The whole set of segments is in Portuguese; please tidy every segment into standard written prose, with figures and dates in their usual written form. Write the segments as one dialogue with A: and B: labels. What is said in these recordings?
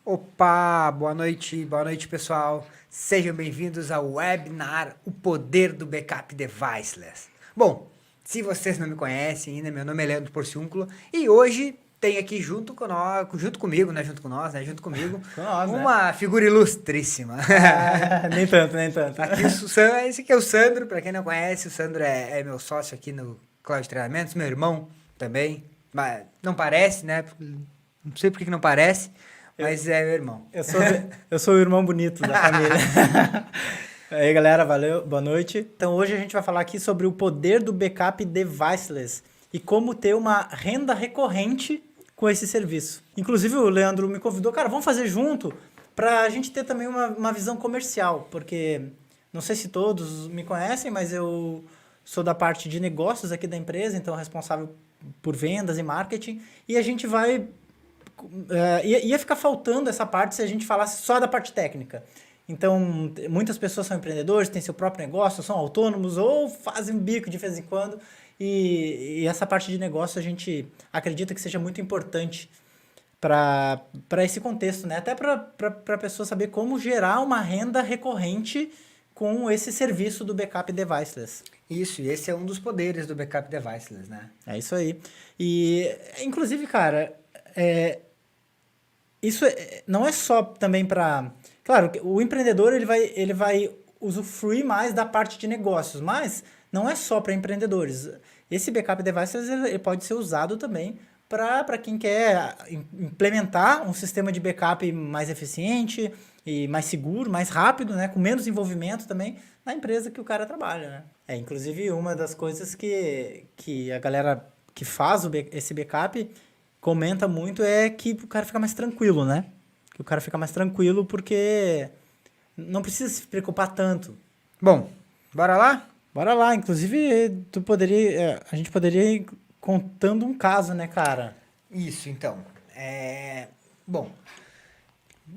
A: Opa, boa noite pessoal. Sejam bem-vindos ao webinar O Poder do Backup Deviceless. Bom, se vocês não me conhecem ainda, meu nome é Leandro Porciúncula e hoje tem aqui junto comigo, né, junto comigo,
B: Com nós, né?
A: uma figura ilustríssima.
B: Nem tanto, nem tanto.
A: Esse aqui é o Sandro, para quem não conhece, o Sandro é meu sócio aqui no Cloud Treinamentos, meu irmão também, mas não parece, né? Não sei por que não parece. Mas é meu irmão.
B: Eu sou o irmão bonito da família. Aí, galera, valeu, boa noite. Então, hoje a gente vai falar aqui sobre o poder do backup deviceless e como ter uma renda recorrente com esse serviço. Inclusive, o Leandro me convidou, cara, vamos fazer junto para a gente ter também uma visão comercial, porque não sei se todos me conhecem, mas eu sou da parte de negócios aqui da empresa, então responsável por vendas e marketing, e a gente vai ia ficar faltando essa parte se a gente falasse só da parte técnica. Então, muitas pessoas são empreendedores, têm seu próprio negócio, são autônomos ou fazem bico de vez em quando. E essa parte de negócio a gente acredita que seja muito importante para esse contexto, né? Até para a pessoa saber como gerar uma renda recorrente com esse serviço do backup deviceless.
A: Isso, e esse é um dos poderes do backup deviceless, né?
B: É isso aí. E, inclusive, cara, isso não é só também para... Claro, o empreendedor ele vai usufruir mais da parte de negócios, mas não é só para empreendedores. Esse backup device ele pode ser usado também para quem quer implementar um sistema de backup mais eficiente e mais seguro, mais rápido, né, com menos envolvimento também na empresa que o cara trabalha, né? Inclusive, uma das coisas que a galera que faz esse backup comenta muito é que o cara fica mais tranquilo, né? Que o cara fica mais tranquilo porque não precisa se preocupar tanto.
A: Bom, bora lá?
B: Bora lá, inclusive a gente poderia ir contando um caso, né, cara?
A: Isso, então. Bom,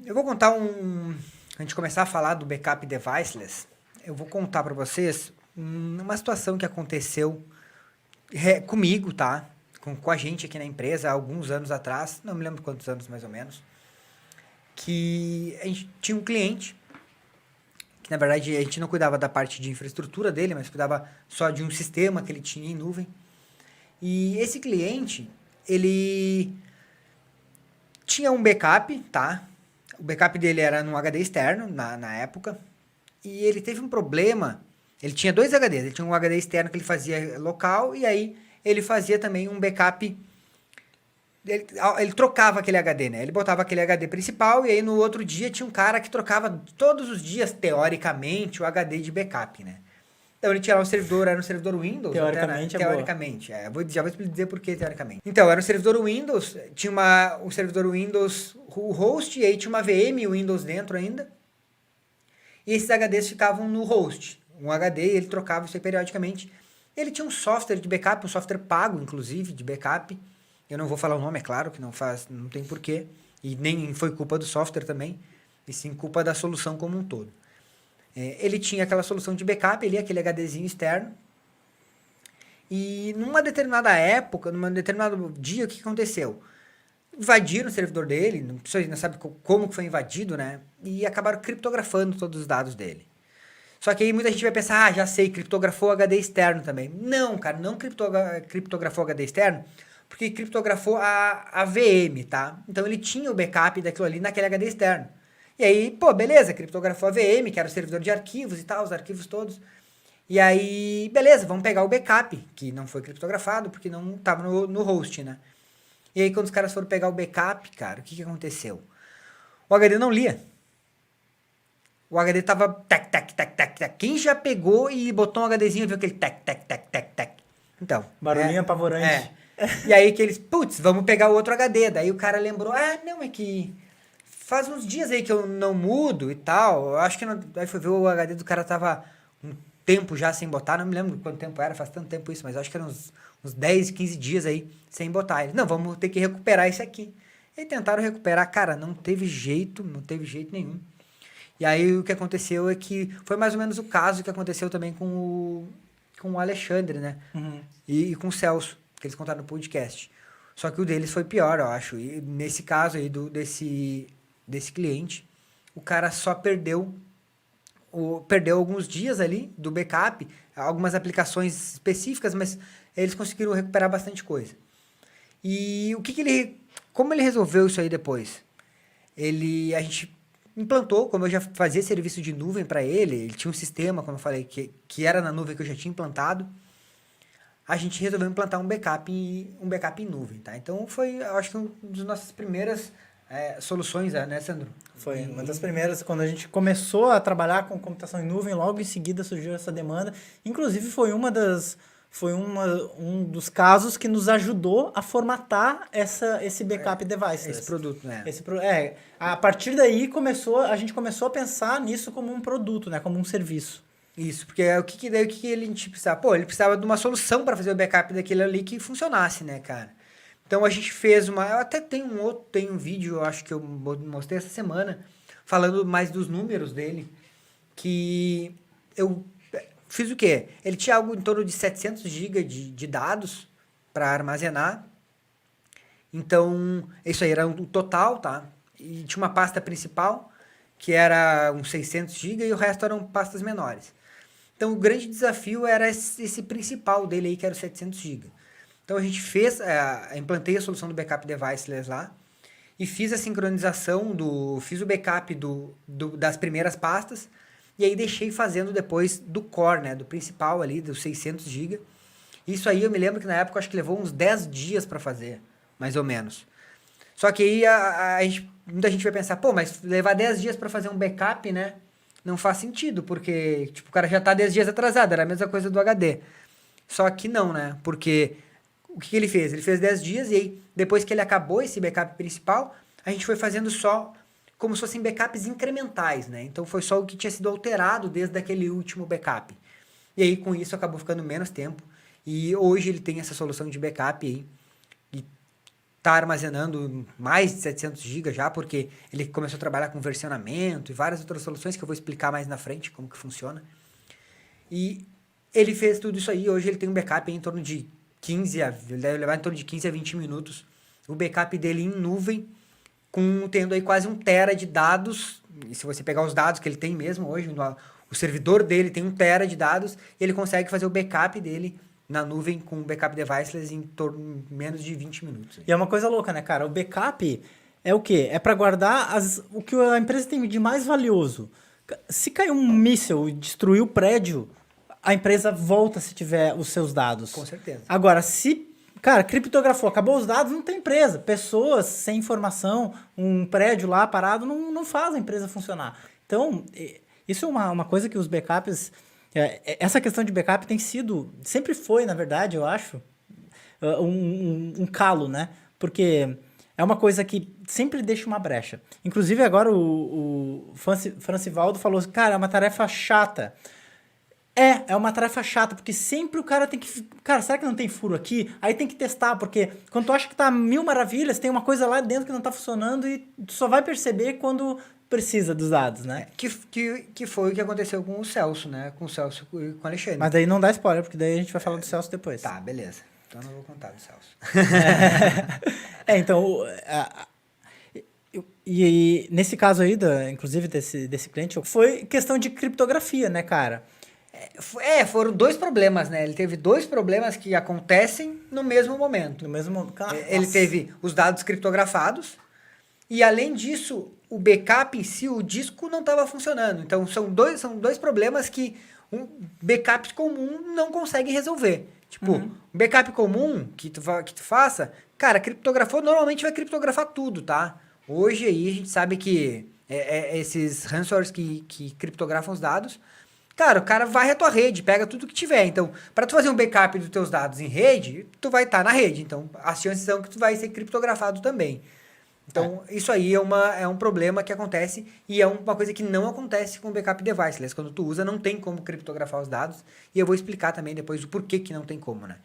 A: eu vou contar a gente começar a falar do backup deviceless, eu vou contar para vocês uma situação que aconteceu comigo, tá? Com a gente aqui na empresa há alguns anos atrás, não me lembro quantos anos mais ou menos, que a gente tinha um cliente, que na verdade a gente não cuidava da parte de infraestrutura dele, mas cuidava só de um sistema que ele tinha em nuvem. E esse cliente, ele tinha um backup, tá? O backup dele era num HD externo, na época, e ele teve um problema. Ele tinha dois HDs, ele tinha um HD externo que ele fazia local, e aí ele fazia também um backup. Ele trocava aquele HD, né? Ele botava aquele HD principal e aí no outro dia tinha um cara que trocava todos os dias, teoricamente, o HD de backup, né? Então ele tinha lá o servidor, era um servidor Windows.
B: Teoricamente,
A: até, né? Teoricamente, já vou dizer por que teoricamente. Então, era um servidor Windows, tinha um servidor Windows, o host, e aí tinha uma VM Windows dentro ainda. E esses HDs ficavam no host. Um HD, ele trocava isso aí periodicamente. Ele tinha um software de backup, um software pago, inclusive, de backup. Eu não vou falar o nome, é claro, que não tem porquê. E nem foi culpa do software também, e sim culpa da solução como um todo. Ele tinha aquela solução de backup, ele aquele HDzinho externo. E numa determinada época, num determinado dia, o que aconteceu? Invadiram o servidor dele, não sabe como que foi invadido, né? E acabaram criptografando todos os dados dele. Só que aí muita gente vai pensar, já sei, criptografou HD externo também. Não, cara, não criptografou HD externo, porque criptografou a VM, tá? Então ele tinha o backup daquilo ali naquele HD externo. E aí, pô, beleza, criptografou a VM, que era o servidor de arquivos e tal, os arquivos todos. E aí, beleza, vamos pegar o backup, que não foi criptografado, porque não estava no host, né? E aí, quando os caras foram pegar o backup, cara, o que aconteceu? O HD não lia. O HD tava tac, tac, tac, tac, tac. Quem já pegou e botou um HDzinho e viu aquele tac, tac, tac, tac, tac. Então.
B: Barulhinho apavorante.
A: E aí que eles, putz, vamos pegar o outro HD. Daí o cara lembrou, não, é que faz uns dias aí que eu não mudo e tal. Eu acho que não, aí foi ver o HD do cara tava um tempo já sem botar, não me lembro quanto tempo era, faz tanto tempo isso, mas acho que eram uns 10, 15 dias aí sem botar. Ele, não, vamos ter que recuperar isso aqui. E tentaram recuperar, cara, não teve jeito nenhum. E aí o que aconteceu é que foi mais ou menos o caso que aconteceu também com o Alexandre, né?
B: Uhum.
A: E com o Celso, que eles contaram no podcast. Só que o deles foi pior, eu acho. E nesse caso aí desse desse cliente, o cara só perdeu alguns dias ali do backup, algumas aplicações específicas, mas eles conseguiram recuperar bastante coisa. E como ele resolveu isso aí depois? A gente implantou, como eu já fazia serviço de nuvem para ele tinha um sistema, como eu falei, que era na nuvem que eu já tinha implantado, a gente resolveu implantar um backup em nuvem, tá? Então foi, eu acho que uma das nossas primeiras soluções, né, Sandro?
B: Foi uma das primeiras, quando a gente começou a trabalhar com computação em nuvem, logo em seguida surgiu essa demanda. Inclusive foi um dos casos que nos ajudou a formatar esse backup device.
A: Esse produto, né?
B: A partir daí a gente começou a pensar nisso como um produto, né? Como um serviço.
A: Isso, porque o que ele precisava? Pô, ele precisava de uma solução para fazer o backup daquele ali que funcionasse, né, cara? Então a gente fez eu até tenho um vídeo, eu acho que eu mostrei essa semana, falando mais dos números dele, que eu fiz o quê? Ele tinha algo em torno de 700 GB de dados para armazenar. Então, isso aí era o total, tá? E tinha uma pasta principal, que era uns 600 GB, e o resto eram pastas menores. Então, o grande desafio era esse principal dele aí, que era o 700 GB. Então, a gente implantei a solução do Backup Deviceless lá, e fiz a sincronização, fiz o backup das primeiras pastas, e aí deixei fazendo depois do core, né, do principal ali, dos 600 GB. Isso aí eu me lembro que na época eu acho que levou uns 10 dias para fazer, mais ou menos. Só que aí muita gente vai pensar, pô, mas levar 10 dias para fazer um backup, né, não faz sentido, porque tipo, o cara já tá 10 dias atrasado, era a mesma coisa do HD. Só que não, né, porque o que ele fez? Ele fez 10 dias e aí, depois que ele acabou esse backup principal, a gente foi fazendo só como se fossem backups incrementais, né? Então foi só o que tinha sido alterado desde aquele último backup. E aí com isso acabou ficando menos tempo. E hoje ele tem essa solução de backup aí. E tá armazenando mais de 700 GB já, porque ele começou a trabalhar com versionamento e várias outras soluções que eu vou explicar mais na frente como que funciona. E ele fez tudo isso aí. Hoje ele tem um backup em torno de ele deve levar em torno de 15 a 20 minutos. O backup dele em nuvem, tendo aí quase 1 tera de dados. E se você pegar os dados que ele tem mesmo hoje, o servidor dele tem 1 tera de dados, e ele consegue fazer o backup dele na nuvem com o backup deviceless em torno de menos de 20 minutos.
B: E é uma coisa louca, né, cara? O backup é o quê? É para guardar o que a empresa tem de mais valioso. Se cair um míssil e destruir o prédio, a empresa volta se tiver os seus dados.
A: Com certeza.
B: Agora, cara, criptografou, acabou os dados, não tem empresa. Pessoas sem informação, um prédio lá parado, não faz a empresa funcionar. Então, isso é uma coisa que os backups... Essa questão de backup sempre foi, na verdade, eu acho, um calo, né? Porque é uma coisa que sempre deixa uma brecha. Inclusive, agora o Francivaldo falou, cara, é uma tarefa chata. É uma tarefa chata, porque sempre o cara tem que... Cara, será que não tem furo aqui? Aí tem que testar, porque quando tu acha que tá 1000 maravilhas, tem uma coisa lá dentro que não tá funcionando e tu só vai perceber quando precisa dos dados, né?
A: Que foi o que aconteceu com o Celso, né? Com o Celso e com o Alexandre.
B: Mas daí não dá spoiler, porque daí a gente vai falar do Celso depois.
A: Tá, beleza. Então eu não vou contar do Celso.
B: Então... E nesse caso aí, inclusive desse cliente, foi questão de criptografia, né, cara?
A: Foram 2 problemas, né? Ele teve 2 problemas que acontecem no mesmo momento. Ele teve os dados criptografados e, além disso, o backup em si, o disco não estava funcionando. Então, são dois problemas que um backup comum não consegue resolver. Tipo, um backup comum que tu faça, cara, criptografou, normalmente vai criptografar tudo, tá? Hoje aí a gente sabe que esses ransomwares que criptografam os dados, cara, o cara varre a tua rede, pega tudo que tiver. Então, para tu fazer um backup dos teus dados em rede, tu vai estar na rede. Então, as chances são que tu vai ser criptografado também. Então, isso aí é um problema que acontece e é uma coisa que não acontece com o backup deviceless. Quando tu usa, não tem como criptografar os dados. E eu vou explicar também depois o porquê que não tem como, né?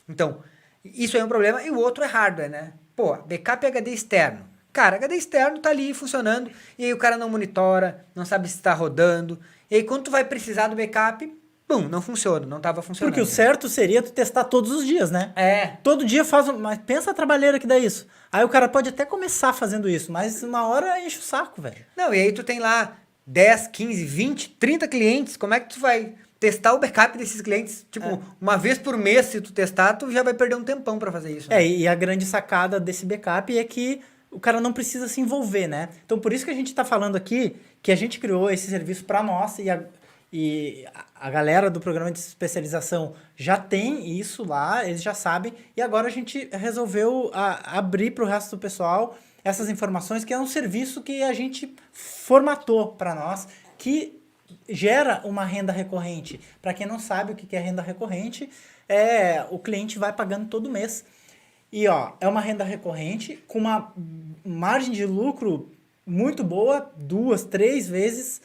A: Então, isso aí é um problema. E o outro é hardware, né? Pô, backup HD externo. Cara, HD externo tá ali funcionando e aí o cara não monitora, não sabe se está rodando. E aí, quando tu vai precisar do backup, Bum, não funciona, não tava funcionando.
B: Porque o certo seria tu testar todos os dias, né? Todo dia faz mas pensa a trabalheira que dá isso. Aí o cara pode até começar fazendo isso, mas uma hora enche o saco, velho.
A: Não, e aí tu tem lá 10, 15, 20, 30 clientes, como é que tu vai testar o backup desses clientes? Tipo, uma vez por mês, se tu testar, tu já vai perder um tempão pra fazer isso. Né?
B: E a grande sacada desse backup é que o cara não precisa se envolver, né? Então, por isso que a gente tá falando aqui que a gente criou esse serviço pra nós e a galera do programa de especialização já tem isso lá, eles já sabem, e agora a gente resolveu abrir para o resto do pessoal essas informações, que é um serviço que a gente formatou para nós, que gera uma renda recorrente. Para quem não sabe o que é renda recorrente, o cliente vai pagando todo mês. E é uma renda recorrente com uma margem de lucro muito boa, 2, 3 vezes,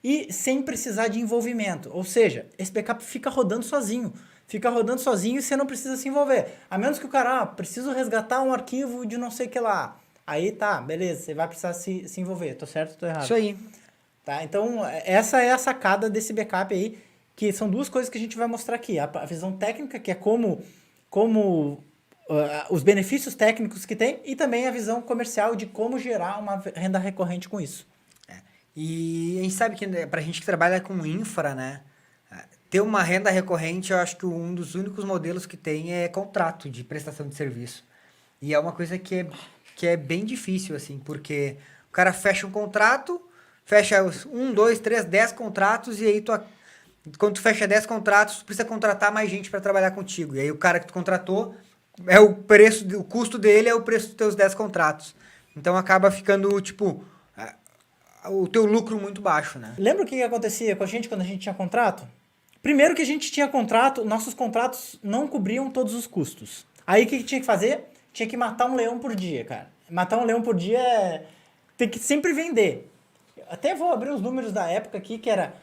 B: e sem precisar de envolvimento. Ou seja, esse backup fica rodando sozinho. Fica rodando sozinho e você não precisa se envolver. A menos que o cara, preciso resgatar um arquivo de não sei o que lá. Aí tá, beleza, você vai precisar se envolver. Tô certo ou tô errado?
A: Isso aí.
B: Tá, então, essa é a sacada desse backup aí, que são duas coisas que a gente vai mostrar aqui. A visão técnica, que é como os benefícios técnicos que tem, e também a visão comercial de como gerar uma renda recorrente com isso.
A: E a gente sabe que pra gente que trabalha com infra, né? Ter uma renda recorrente, eu acho que um dos únicos modelos que tem é contrato de prestação de serviço. E é uma coisa que é bem difícil, assim, porque o cara fecha um contrato, fecha 1, 2, 3, 10 contratos, e aí quando tu fecha 10 contratos, tu precisa contratar mais gente para trabalhar contigo. E aí o cara que tu contratou, o custo dele é o preço dos teus 10 contratos. Então acaba ficando, tipo, o teu lucro muito baixo, né?
B: Lembra o que acontecia com a gente quando a gente tinha contrato? Primeiro que a gente tinha contrato, nossos contratos não cobriam todos os custos. Aí o que tinha que fazer? Tinha que matar um leão por dia, cara. Matar um leão por dia tem que sempre vender. Até vou abrir os números da época aqui, que era...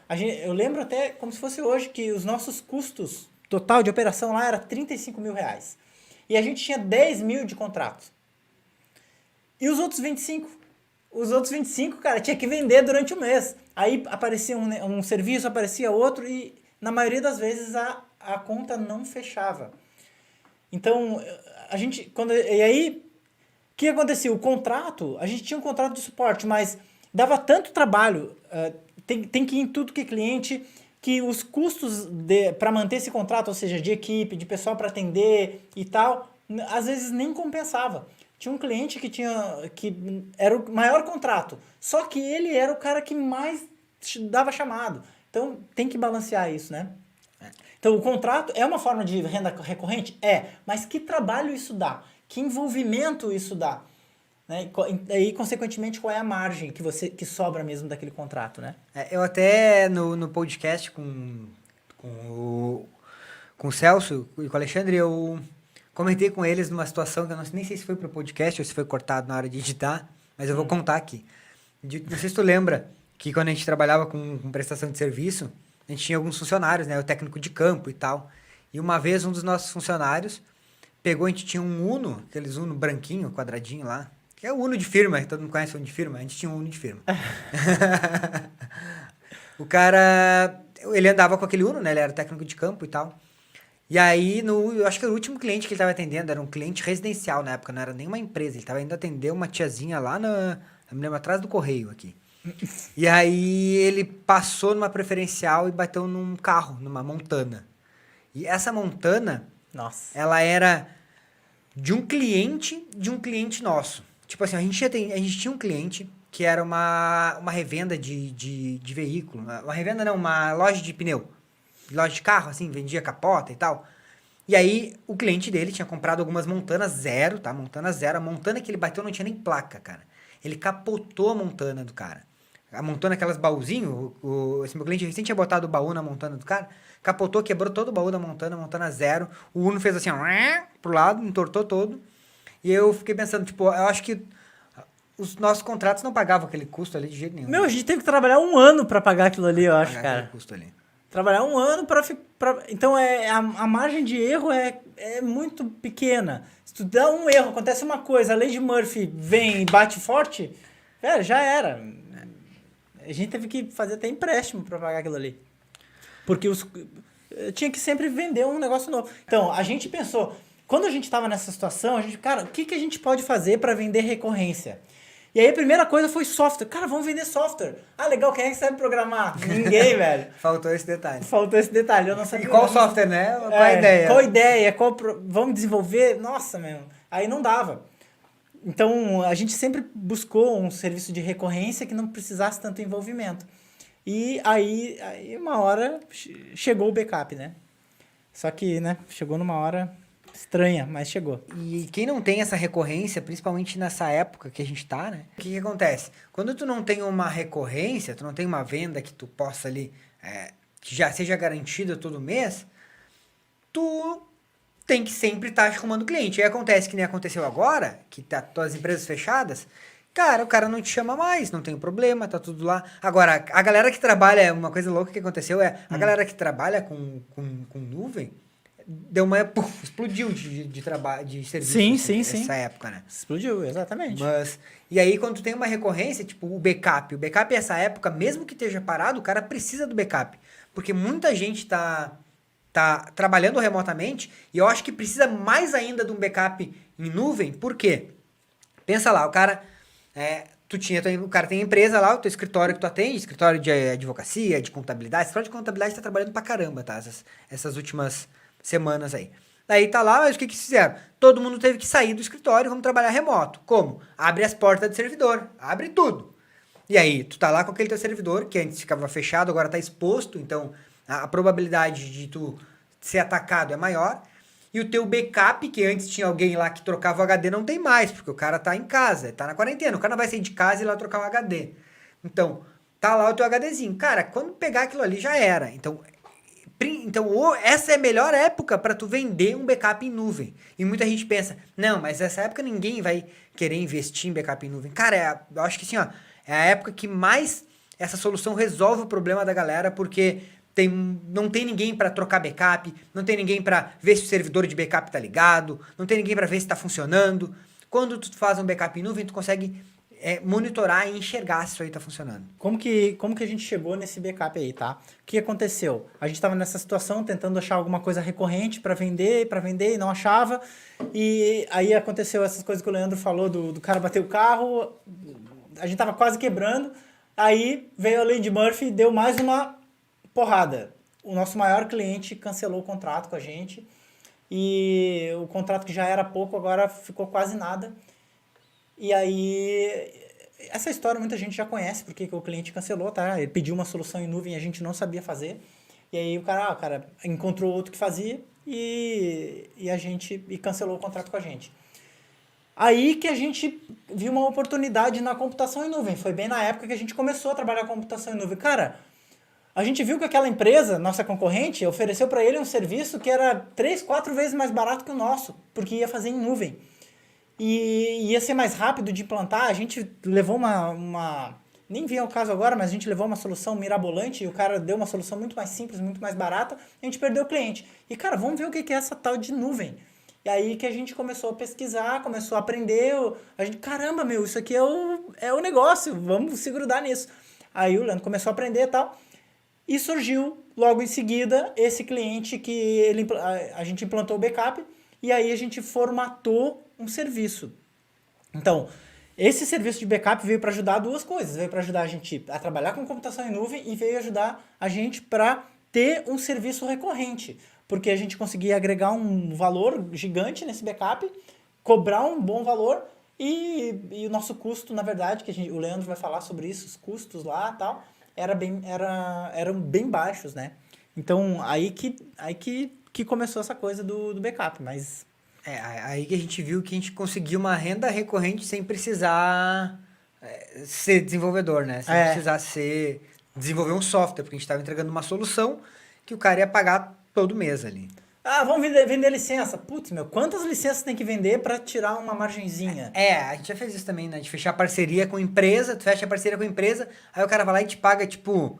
B: eu lembro até como se fosse hoje, que os nossos custos total de operação lá era 35 mil reais. E a gente tinha 10 mil de contratos. E os outros 25? Os outros 25, cara, tinha que vender durante o mês. Aí aparecia um serviço, aparecia outro, e na maioria das vezes a conta não fechava. Então, e aí, o que acontecia? O contrato, a gente tinha um contrato de suporte, mas dava tanto trabalho, tem que ir em tudo que é cliente, que os custos para manter esse contrato, ou seja, de equipe, de pessoal para atender e tal, às vezes nem compensava. Tinha um cliente que era o maior contrato, só que ele era o cara que mais dava chamado. Então, tem que balancear isso, né? Então, o contrato é uma forma de renda recorrente? Mas que trabalho isso dá? Que envolvimento isso dá? Né? E, consequentemente, qual é a margem que sobra mesmo daquele contrato, né?
A: Eu até, no podcast com o Celso e com o Alexandre, eu comentei com eles numa situação que eu nem sei se foi pro podcast ou se foi cortado na hora de editar, mas eu vou contar aqui. Não sei se tu lembra que quando a gente trabalhava com prestação de serviço, a gente tinha alguns funcionários, né? O técnico de campo e tal. E uma vez um dos nossos funcionários a gente tinha um Uno, aqueles Uno branquinho, quadradinho lá, que é o Uno de firma, todo mundo conhece o Uno de firma, a gente tinha um Uno de firma. O cara, ele andava com aquele Uno, né? Ele era técnico de campo e tal. E aí, eu acho que o último cliente que ele estava atendendo era um cliente residencial na época, não era nenhuma empresa. Ele estava indo atender uma tiazinha lá eu me lembro, atrás do correio aqui. E aí ele passou numa preferencial e bateu num carro, numa Montana. E essa Montana,
B: nossa,
A: ela era de um cliente nosso. Tipo assim, a gente tinha um cliente que era uma revenda de veículo. Uma revenda não, uma loja de pneu. Loja de carro, assim, vendia capota e tal. E aí, o cliente dele tinha comprado algumas Montanas zero, tá? Montana zero. A Montana que ele bateu não tinha nem placa, cara. Ele capotou a Montana do cara. A Montana, aquelas baúzinhos, esse meu cliente recente tinha botado o baú na Montana do cara, capotou, quebrou todo o baú da Montana zero. O Uno fez assim, ó, pro lado, entortou todo. E eu fiquei pensando, tipo, eu acho que os nossos contratos não pagavam aquele custo ali de jeito nenhum.
B: Meu, a gente teve que trabalhar 1 ano pra pagar aquilo ali, eu acho, cara.
A: Aquele custo ali.
B: Trabalhar 1 ano então a margem de erro é muito pequena. Se tu dá um erro, acontece uma coisa, a lei de Murphy vem e bate forte, já era. A gente teve que fazer até empréstimo para pagar aquilo ali. Porque tinha que sempre vender um negócio novo. Então, a gente pensou, quando a gente estava nessa situação, a gente, cara, o que a gente pode fazer para vender recorrência? E aí a primeira coisa foi software. Cara, vamos vender software. Ah, legal, quem é que sabe programar? Ninguém, velho.
A: Faltou esse detalhe.
B: Faltou esse detalhe, eu não sabia.
A: E qual software, né? Qual a ideia?
B: Qual a ideia? Vamos desenvolver? Nossa, meu. Aí não dava. Então, a gente sempre buscou um serviço de recorrência que não precisasse tanto envolvimento. E aí uma hora chegou o backup, né? Só que, né, chegou numa hora estranha, mas chegou.
A: E quem não tem essa recorrência, principalmente nessa época que a gente tá, né? O que acontece? Quando tu não tem uma recorrência, tu não tem uma venda que tu possa ali, que já seja garantida todo mês, tu tem que sempre estar arrumando cliente. Aí acontece que nem aconteceu agora, que tá todas as empresas fechadas, cara, o cara não te chama mais, não tem problema, tá tudo lá. Agora, a galera que trabalha, uma coisa louca que aconteceu a galera que trabalha com nuvem, deu uma... explodiu de trabalho, de serviço.
B: Sim.
A: Nessa época, né?
B: Explodiu, exatamente.
A: E aí, quando tu tem uma recorrência, tipo o backup nessa época, mesmo que esteja parado, o cara precisa do backup. Porque muita gente tá trabalhando remotamente e eu acho que precisa mais ainda de um backup em nuvem. Por quê? Pensa lá, o cara... o cara tem empresa lá, o teu escritório que tu atende, escritório de advocacia, de contabilidade. Escritório de contabilidade tá trabalhando pra caramba, tá? Essas últimas semanas aí. Daí tá lá, mas o que fizeram? Todo mundo teve que sair do escritório, vamos trabalhar remoto. Como? Abre as portas do servidor, abre tudo. E aí, tu tá lá com aquele teu servidor, que antes ficava fechado, agora tá exposto, então a probabilidade de tu ser atacado é maior. E o teu backup, que antes tinha alguém lá que trocava o HD, não tem mais, porque o cara tá em casa, tá na quarentena. O cara não vai sair de casa e ir lá trocar o HD. Então, tá lá o teu HDzinho. Cara, quando pegar aquilo ali, já era. Então essa é a melhor época para tu vender um backup em nuvem. E muita gente pensa, não, mas essa época ninguém vai querer investir em backup em nuvem. Cara, eu acho que assim, ó, é a época que mais essa solução resolve o problema da galera, porque não tem ninguém para trocar backup, não tem ninguém para ver se o servidor de backup tá ligado, não tem ninguém para ver se tá funcionando. Quando tu faz um backup em nuvem, tu consegue monitorar e enxergar se isso aí tá funcionando.
B: Como que a gente chegou nesse backup aí, tá? O que aconteceu? A gente estava nessa situação tentando achar alguma coisa recorrente para vender e não achava. E aí aconteceu essas coisas que o Leandro falou do cara bater o carro, a gente tava quase quebrando. Aí veio a Lady Murphy e deu mais uma porrada. O nosso maior cliente cancelou o contrato com a gente e o contrato que já era pouco agora ficou quase nada. E aí, essa história muita gente já conhece, porque o cliente cancelou, tá? Ele pediu uma solução em nuvem e a gente não sabia fazer. E aí o cara encontrou outro que fazia e cancelou o contrato com a gente. Aí que a gente viu uma oportunidade na computação em nuvem. Foi bem na época que a gente começou a trabalhar com computação em nuvem. Cara, a gente viu que aquela empresa, nossa concorrente, ofereceu para ele um serviço que era 3, 4 vezes mais barato que o nosso, porque ia fazer em nuvem. E ia ser mais rápido de implantar. A gente levou nem vem ao caso agora, mas a gente levou uma solução mirabolante e o cara deu uma solução muito mais simples, muito mais barata, a gente perdeu o cliente. E, cara, vamos ver o que é essa tal de nuvem. E aí que a gente começou a pesquisar, começou a aprender, a gente, caramba, meu, isso aqui é o negócio, vamos se grudar nisso. Aí o Leandro começou a aprender e tal, e surgiu logo em seguida esse cliente que a gente implantou o backup, e aí a gente formatou um serviço. Então, esse serviço de backup veio para ajudar duas coisas. Veio para ajudar a gente a trabalhar com computação em nuvem e veio ajudar a gente para ter um serviço recorrente. Porque a gente conseguia agregar um valor gigante nesse backup, cobrar um bom valor e o nosso custo, na verdade, o Leandro vai falar sobre isso, os custos lá e tal, eram bem baixos, né? Então, aí que começou essa coisa do backup, mas...
A: aí que a gente viu que a gente conseguiu uma renda recorrente sem precisar ser desenvolvedor, né? Sem precisar desenvolver um software, porque a gente estava entregando uma solução que o cara ia pagar todo mês ali.
B: Ah, vamos vender licença. Putz, meu, quantas licenças tem que vender para tirar uma margenzinha?
A: A gente já fez isso também, né? De fechar parceria com empresa, tu fecha a parceria com a empresa, aí o cara vai lá e te paga, tipo,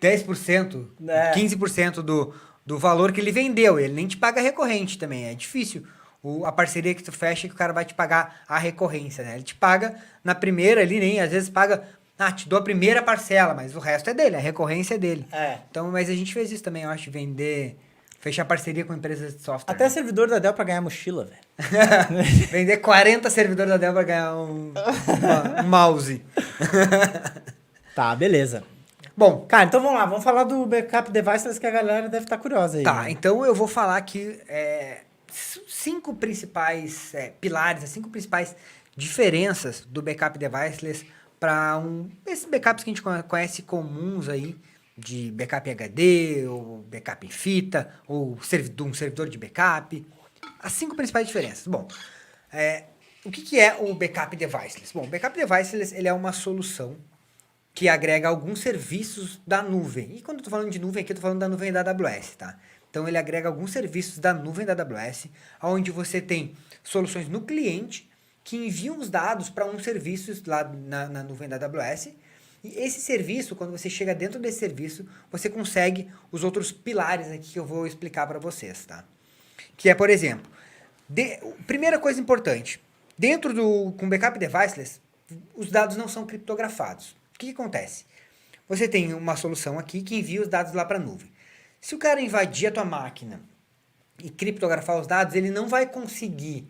A: 10%, 15% do valor que ele vendeu. Ele nem te paga recorrente também. É difícil a parceria que tu fecha que o cara vai te pagar a recorrência, né? Ele te paga na primeira ali, nem às vezes paga Ah, te dou a primeira parcela, mas o resto é dele, a recorrência é dele.
B: É.
A: Então, mas a gente fez isso também, eu acho, fechar parceria com empresas de software.
B: Até servidor da Dell pra ganhar mochila, velho.
A: Vender 40 servidores da Dell pra ganhar um mouse.
B: Tá, beleza.
A: Bom,
B: Cara, então vamos lá, vamos falar do backup devices que a galera deve estar curiosa aí.
A: tá,
B: né?
A: então eu vou falar aqui 5 principais pilares, as 5 principais diferenças do backup deviceless para esses backups que a gente conhece comuns aí, de backup HD, ou backup em fita, ou de um servidor de backup. As 5 principais diferenças. Bom, o que é o backup deviceless? Bom, o backup deviceless ele é uma solução que agrega alguns serviços da nuvem. E quando eu estou falando de nuvem aqui, eu estou falando da nuvem da AWS, tá? Então ele agrega alguns serviços da nuvem da AWS, onde você tem soluções no cliente que enviam os dados para um serviço lá na nuvem da AWS. E esse serviço, quando você chega dentro desse serviço, você consegue os outros pilares aqui que eu vou explicar para vocês, tá? Que é, por exemplo, primeira coisa importante, com backup deviceless, os dados não são criptografados. O que acontece? Você tem uma solução aqui que envia os dados lá para a nuvem. Se o cara invadir a tua máquina e criptografar os dados, ele não vai conseguir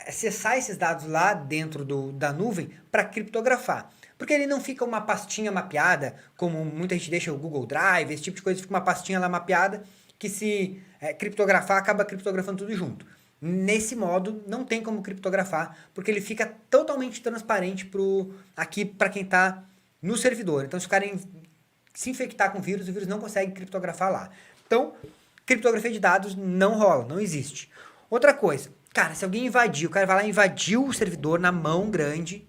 A: acessar esses dados lá dentro da nuvem para criptografar. Porque ele não fica uma pastinha mapeada, como muita gente deixa o Google Drive, esse tipo de coisa, fica uma pastinha lá mapeada que se criptografar, acaba criptografando tudo junto. Nesse modo, não tem como criptografar, porque ele fica totalmente transparente aqui para quem está no servidor. Então, se o cara se infectar com vírus, o vírus não consegue criptografar lá. Então, criptografia de dados não rola, não existe. Outra coisa, cara, se alguém o cara vai lá e invadiu o servidor na mão grande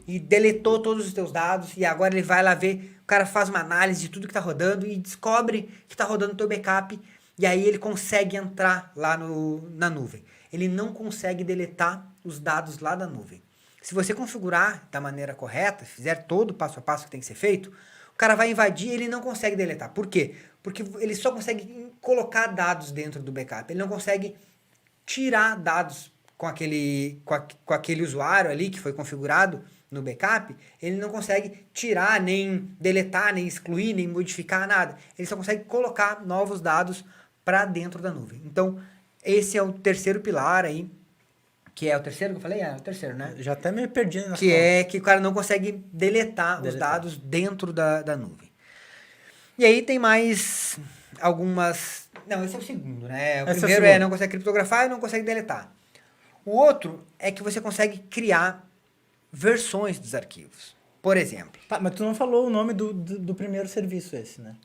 A: e deletou todos os teus dados, e agora ele vai lá ver, o cara faz uma análise de tudo que está rodando e descobre que está rodando o teu backup, e aí ele consegue entrar lá na nuvem. Ele não consegue deletar os dados lá da nuvem. Se você configurar da maneira correta, fizer todo o passo a passo que tem que ser feito, o cara vai invadir e ele não consegue deletar. Por quê? Porque ele só consegue colocar dados dentro do backup. Ele não consegue tirar dados com aquele usuário ali que foi configurado no backup. Ele não consegue tirar, nem deletar, nem excluir, nem modificar nada. Ele só consegue colocar novos dados para dentro da nuvem. Então, esse é o terceiro pilar aí, que é o terceiro que eu falei? É o terceiro, né?
B: Já até me perdi na
A: Que o cara não consegue deletar os dados dentro da nuvem. E aí tem mais algumas... Não, esse é o segundo, né? O primeiro não consegue criptografar e não consegue deletar. O outro é que você consegue criar versões dos arquivos. Por exemplo...
B: Tá, mas tu não falou o nome do primeiro serviço esse, né?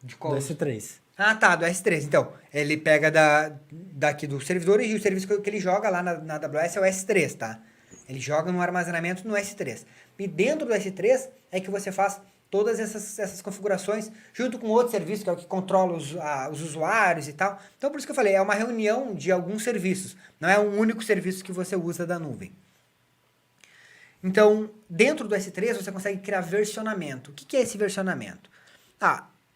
A: De qual?
B: Do S3.
A: Ah, tá, do S3. Então, ele pega daqui do servidor e o serviço que ele joga lá na AWS é o S3, tá? Ele joga no armazenamento no S3. E dentro do S3 é que você faz todas essas configurações junto com outro serviço, que é o que controla os usuários e tal. Então, por isso que eu falei, é uma reunião de alguns serviços. Não é um único serviço que você usa da nuvem. Então, dentro do S3 você consegue criar versionamento. O que é esse versionamento?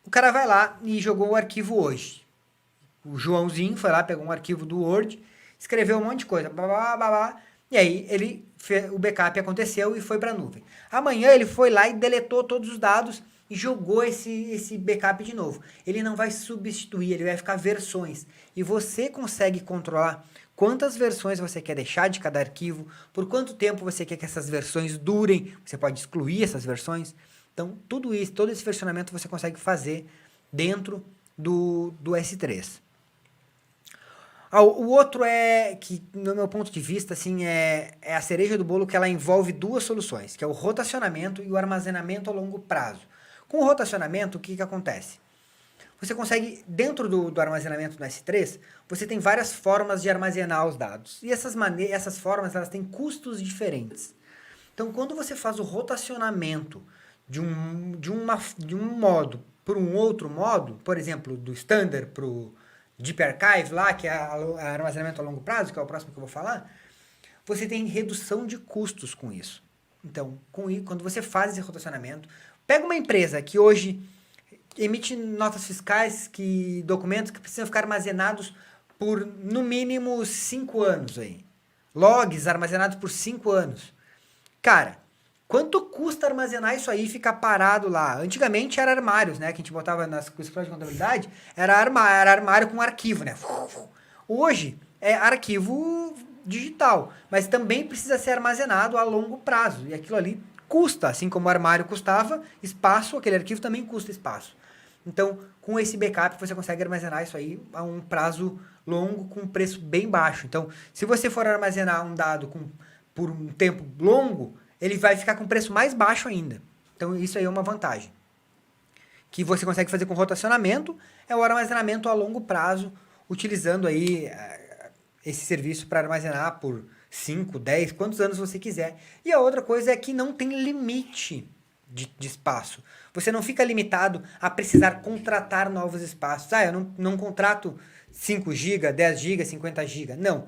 A: O cara vai lá e jogou o arquivo hoje. O Joãozinho foi lá, pegou um arquivo do Word, escreveu um monte de coisa, e aí o backup aconteceu e foi para a nuvem. Amanhã ele foi lá e deletou todos os dados e jogou esse backup de novo. Ele não vai substituir, ele vai ficar versões. E você consegue controlar quantas versões você quer deixar de cada arquivo, por quanto tempo você quer que essas versões durem, você pode excluir essas versões. Então, tudo isso, todo esse versionamento você consegue fazer dentro do S3. O outro que, no meu ponto de vista, assim, é a cereja do bolo, que ela envolve duas soluções, que é o rotacionamento e o armazenamento a longo prazo. Com o rotacionamento, o que acontece? Você consegue, dentro do armazenamento no S3, você tem várias formas de armazenar os dados. E essas formas, elas têm custos diferentes. Então, quando você faz o rotacionamento de um modo para um outro modo, por exemplo, do Standard para o Deep Archive lá, que é armazenamento a longo prazo, que é o próximo que eu vou falar, você tem redução de custos com isso. Então, quando você faz esse rotacionamento, pega uma empresa que hoje emite notas fiscais, documentos que precisam ficar armazenados por, no mínimo, 5 anos aí. Logs armazenados por 5 anos. Cara, Quanto custa armazenar isso aí e ficar parado lá? Antigamente era armários, né? Que a gente botava nas escolas de contabilidade, era armário com arquivo, né? Hoje é arquivo digital, mas também precisa ser armazenado a longo prazo. E aquilo ali custa, assim como o armário custava espaço, aquele arquivo também custa espaço. Então, com esse backup, você consegue armazenar isso aí a um prazo longo com um preço bem baixo. Então, se você for armazenar um dado por um tempo longo, ele vai ficar com preço mais baixo ainda. Então, isso aí é uma vantagem. Que você consegue fazer com rotacionamento, é o armazenamento a longo prazo, utilizando aí esse serviço para armazenar por 5, 10, quantos anos você quiser. E a outra coisa é que não tem limite de espaço. Você não fica limitado a precisar contratar novos espaços. Eu não contrato 5 GB, 10 GB, 50 GB. Não.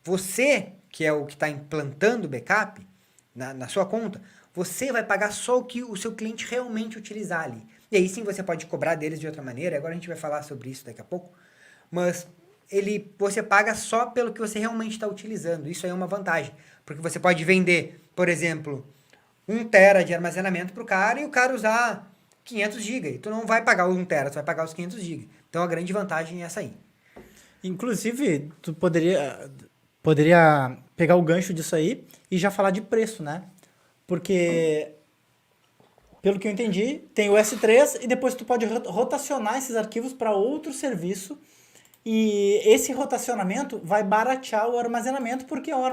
A: Você, que é o que está implantando o backup na sua conta, você vai pagar só o que o seu cliente realmente utilizar ali. E aí sim você pode cobrar deles de outra maneira. Agora a gente vai falar sobre isso daqui a pouco. Mas você paga só pelo que você realmente está utilizando. Isso aí é uma vantagem. Porque você pode vender, por exemplo, 1 tera de armazenamento para o cara e o cara usar 500 GB. E tu não vai pagar os 1 tera, tu vai pagar os 500 GB. Então a grande vantagem é essa aí.
B: Inclusive, tu poderia pegar o gancho disso aí e já falar de preço, né? Porque, pelo que eu entendi, tem o S3 e depois tu pode rotacionar esses arquivos para outro serviço. E esse rotacionamento vai baratear o armazenamento, porque é um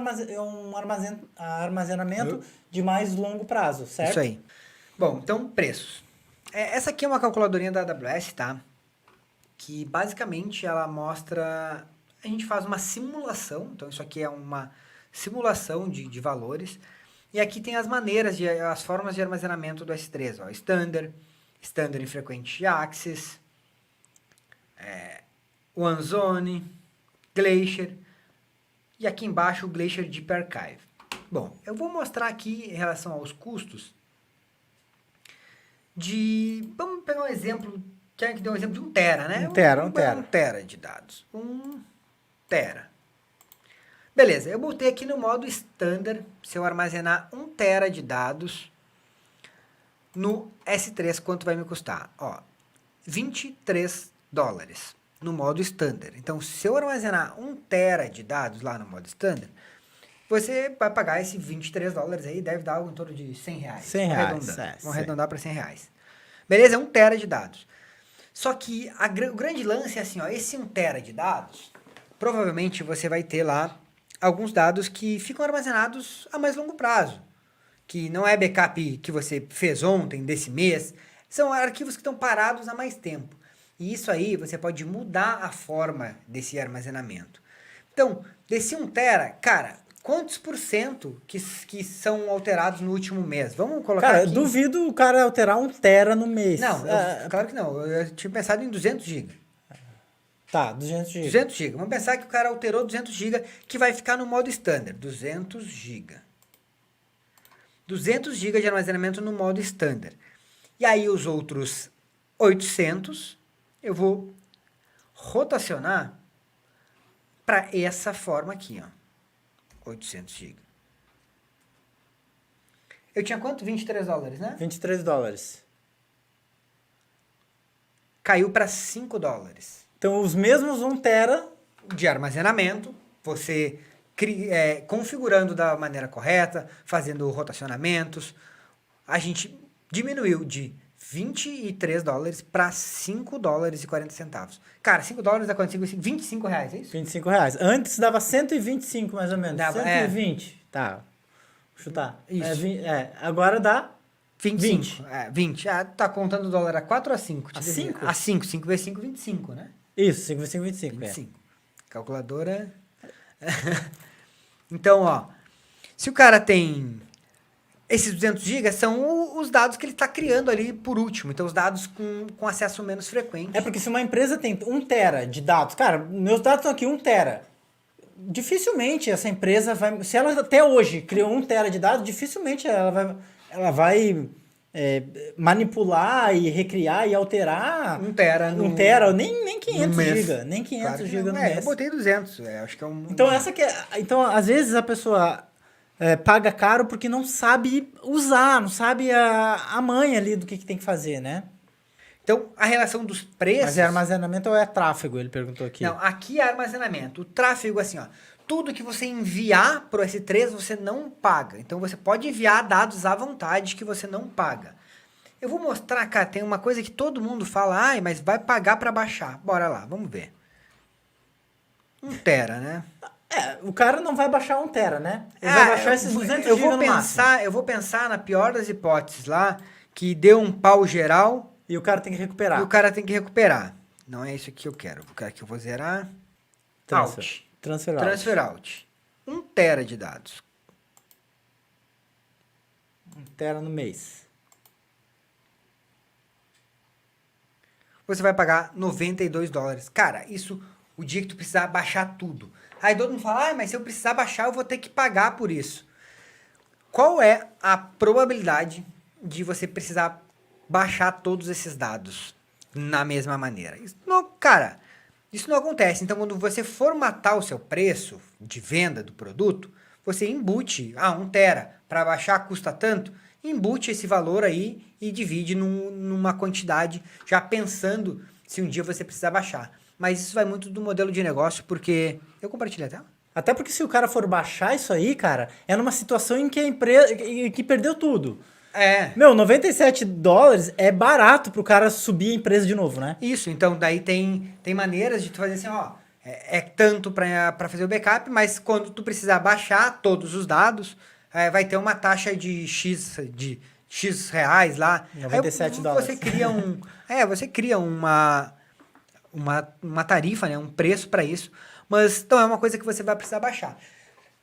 B: armazenamento de mais longo prazo, certo?
A: Isso aí. Bom, então, preços. Essa aqui é uma calculadorinha da AWS, tá? Que basicamente ela mostra... A gente faz uma simulação, então isso aqui é uma simulação de valores. E aqui tem as formas de armazenamento do S3, ó. Standard infrequente access, OneZone, Glacier, e aqui embaixo o Glacier Deep Archive. Bom, eu vou mostrar aqui em relação aos custos vamos pegar um exemplo, quer que dê um exemplo de 1 tera, né?
B: 1 tera,
A: Vamos pegar 1 tera de dados. 1 tera. Beleza, eu botei aqui no modo Standard, se eu armazenar 1 tera de dados no S3, quanto vai me custar? Ó, $23 no modo Standard. Então, se eu armazenar 1 tera de dados lá no modo Standard, você vai pagar esse $23 aí, deve dar algo em torno de R$100.
B: 100 reais.
A: Vamos arredondar para R$100. Beleza? 1 tera de dados. Só que o grande lance é assim, ó, esse 1 tera de dados, provavelmente você vai ter lá alguns dados que ficam armazenados a mais longo prazo, que não é backup que você fez ontem, desse mês, são arquivos que estão parados há mais tempo. E isso aí você pode mudar a forma desse armazenamento. Então, desse 1 tera, cara, quantos por cento que são alterados no último mês? Vamos colocar
B: cara,
A: aqui...
B: duvido o cara alterar 1 tera no mês.
A: Não, claro que não. Eu tinha pensado em 200 GB.
B: Tá, 200 GB.
A: 200 GB. Vamos pensar que o cara alterou 200 GB, que vai ficar no modo Standard. 200 GB. 200 GB de armazenamento no modo Standard. E aí os outros 800, eu vou rotacionar para essa forma aqui, ó. 800 GB. Eu tinha quanto? $23, né?
B: $23.
A: Caiu para $5.
B: Então, os mesmos 1 tera
A: de armazenamento, você configurando da maneira correta, fazendo rotacionamentos, a gente diminuiu de $23 para $5,40. Cara, $5 dá quanto? R$25, é isso?
B: R$25. Antes dava 125 mais ou menos.
A: Dava,
B: 120. Tá. Vou chutar.
A: Isso.
B: Agora dá
A: 25. 20. Tá contando o dólar a 4 ou a 5?
B: A 5?
A: A 5. 5 vezes 5, 25, né?
B: Isso, 5 vezes 5, 25.
A: 25. Calculadora. Então, ó. Se o cara tem... Esses 200 GB são os dados que ele está criando ali por último. Então, os dados com acesso menos frequente.
B: É porque se uma empresa tem 1 tera de dados... Cara, meus dados estão aqui 1 tera. Dificilmente essa empresa vai... Se ela até hoje criou 1 tera de dados, dificilmente ela vai manipular e recriar e alterar...
A: 1 tera.
B: 1 tera, nem 500 GB. Nem 500
A: claro
B: GB no
A: mês.
B: mês.
A: Eu botei 200. Acho que é um...
B: Então, então, às vezes a pessoa... paga caro porque não sabe usar, não sabe a manha ali do que tem que fazer, né?
A: Então, a relação dos preços...
B: Mas é armazenamento ou é tráfego? Ele perguntou aqui.
A: Não, aqui é armazenamento. O tráfego, assim, ó, tudo que você enviar pro S3, você não paga. Então, você pode enviar dados à vontade que você não paga. Eu vou mostrar, cara, tem uma coisa que todo mundo fala, ai, mas vai pagar para baixar. Bora lá, vamos ver. 1 tera, né?
B: O cara não vai baixar 1 tera, né? Ele vai baixar esses 200 GB no máximo.
A: Eu vou pensar na pior das hipóteses lá, que deu um pau geral...
B: E o cara tem que recuperar.
A: E o cara tem que recuperar. Não é isso que eu quero. O cara que eu vou zerar. Out. Transfer out. 1 tera de dados.
B: 1 tera no mês.
A: Você vai pagar $92. Cara, isso o dia que tu precisar baixar tudo. Aí todo mundo fala, mas se eu precisar baixar, eu vou ter que pagar por isso. Qual é a probabilidade de você precisar baixar todos esses dados na mesma maneira? Isso não, cara, isso não acontece. Então, quando você formatar o seu preço de venda do produto, você embute, 1 tera, para baixar custa tanto, embute esse valor aí e divide numa quantidade, já pensando se um dia você precisar baixar. Mas isso vai muito do modelo de negócio, porque... Eu compartilhei a tela?
B: Até porque se o cara for baixar isso aí, cara, é numa situação em que a empresa que perdeu tudo. Meu, $97 é barato pro cara subir a empresa de novo, né?
A: Isso, então daí tem maneiras de tu fazer assim, ó, é tanto para fazer o backup, mas quando tu precisar baixar todos os dados, vai ter uma taxa de X reais lá.
B: $97.
A: Você cria uma tarifa, né, um preço para isso, mas então é uma coisa que você vai precisar baixar.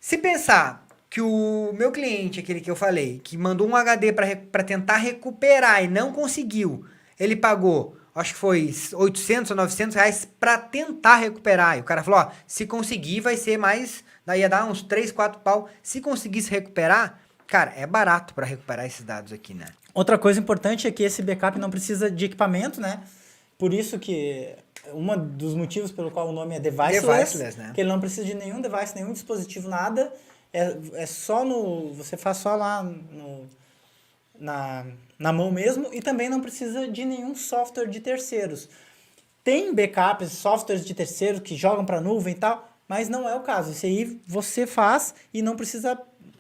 A: Se pensar que o meu cliente, aquele que eu falei, que mandou um HD para tentar recuperar e não conseguiu, ele pagou, acho que foi 800 ou 900 reais para tentar recuperar. E o cara falou, ó, se conseguir vai ser mais, daí ia dar uns 3, 4 pau. Se conseguisse recuperar, cara, é barato para recuperar esses dados aqui, né?
B: Outra coisa importante é que esse backup não precisa de equipamento, né? Por isso que um dos motivos pelo qual o nome é deviceless, né? Que ele não precisa de nenhum device, nenhum dispositivo, nada. É só você faz só lá na mão mesmo, e também não precisa de nenhum software de terceiros. Tem backups, softwares de terceiros que jogam para nuvem e tal, mas não é o caso. Isso aí você faz e não precisa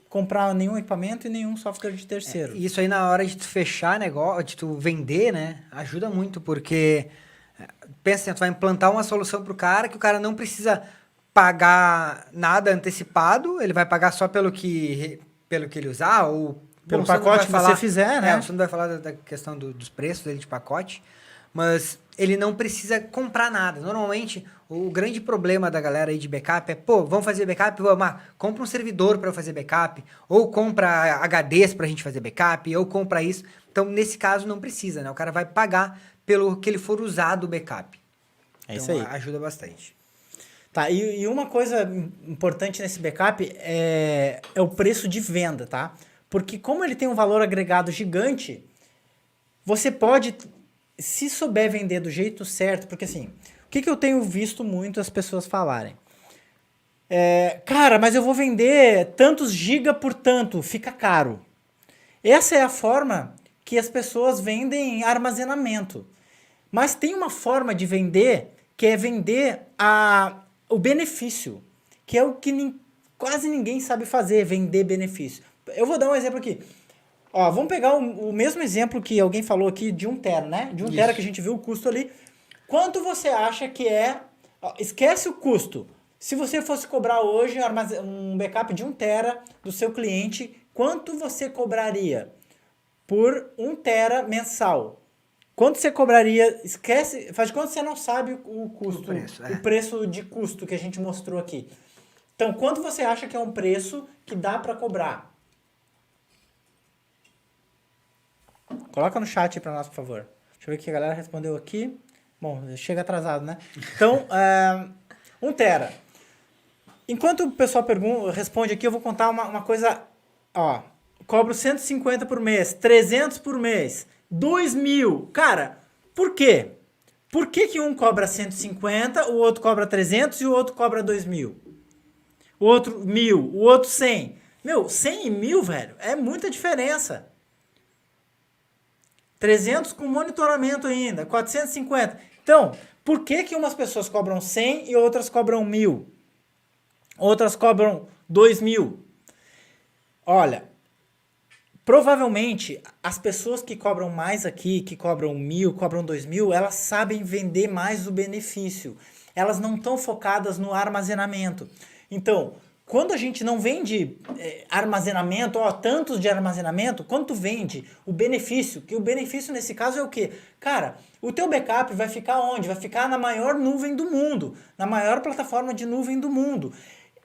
B: comprar nenhum equipamento e nenhum software de terceiro.
A: Isso aí na hora de tu fechar negócio, de tu vender, né, ajuda muito, porque pensa, tu vai implantar uma solução pro cara que o cara não precisa pagar nada antecipado, ele vai pagar só pelo que ele usar, ou...
B: Pelo pacote que você fizer, né?
A: Você não vai falar da questão dos preços dele de pacote, mas ele não precisa comprar nada. Normalmente, o grande problema da galera aí de backup é, vamos fazer backup? Vamos, compra um servidor para eu fazer backup, ou compra HDs pra gente fazer backup, ou compra isso. Então, nesse caso, não precisa, né? O cara vai pagar pelo que ele for usar do backup.
B: É isso aí.
A: Ajuda bastante.
B: Tá, e uma coisa importante nesse backup é o preço de venda, tá? Porque como ele tem um valor agregado gigante, você pode, se souber vender do jeito certo, porque assim, o que eu tenho visto muito as pessoas falarem? Cara, mas eu vou vender tantos giga por tanto, fica caro. Essa é a forma que as pessoas vendem armazenamento. Mas tem uma forma de vender que é vender o benefício, que é o que quase ninguém sabe fazer, vender benefício. Eu vou dar um exemplo aqui. Ó, vamos pegar o mesmo exemplo que alguém falou aqui de 1 tera, né? De 1 tera que a gente viu o custo ali. Quanto você acha que é... Ó, esquece o custo. Se você fosse cobrar hoje um backup de 1 tera do seu cliente, quanto você cobraria por 1 tera mensal? Quanto você cobraria? Esquece, faz de conta que você não sabe o custo, o preço de custo que a gente mostrou aqui. Então, quanto você acha que é um preço que dá para cobrar? Coloca no chat aí para nós, por favor. Deixa eu ver o que a galera respondeu aqui. Bom, chega atrasado, né? Então, 1 tera. Enquanto o pessoal responde aqui, eu vou contar uma coisa. Ó, cobro 150 por mês, 300 por mês, 2.000. Cara, por quê? Por que um cobra 150, o outro cobra 300 e o outro cobra 2.000? O outro 1.000, o outro 100. Meu, 100 e 1000, velho, é muita diferença. 300 com monitoramento ainda, 450. Então, por que que umas pessoas cobram 100 e outras cobram 1000? Outras cobram 2000? Olha, provavelmente as pessoas que cobram mais aqui, que cobram 1000, cobram 2000, elas sabem vender mais o benefício. Elas não estão focadas no armazenamento. Então, quando a gente não vende armazenamento, tantos de armazenamento, quando tu vende o benefício, que o benefício nesse caso é o quê? Cara, o teu backup vai ficar onde? Vai ficar na maior nuvem do mundo, na maior plataforma de nuvem do mundo.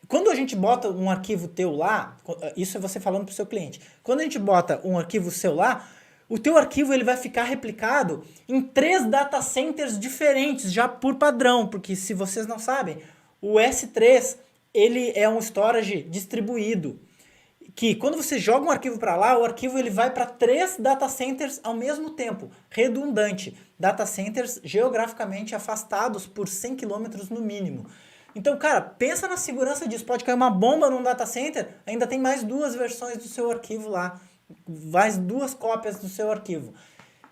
B: Quando a gente bota um arquivo teu lá, isso é você falando para o seu cliente, quando a gente bota um arquivo seu lá, o teu arquivo ele vai ficar replicado em 3 data centers diferentes, já por padrão, porque se vocês não sabem, o S3 ele é um storage distribuído, que quando você joga um arquivo para lá, o arquivo ele vai para 3 data centers ao mesmo tempo, redundante, data centers geograficamente afastados por 100 km no mínimo. Então, cara, pensa na segurança disso. Pode cair uma bomba num data center, ainda tem mais 2 versões do seu arquivo lá. Mais 2 cópias do seu arquivo.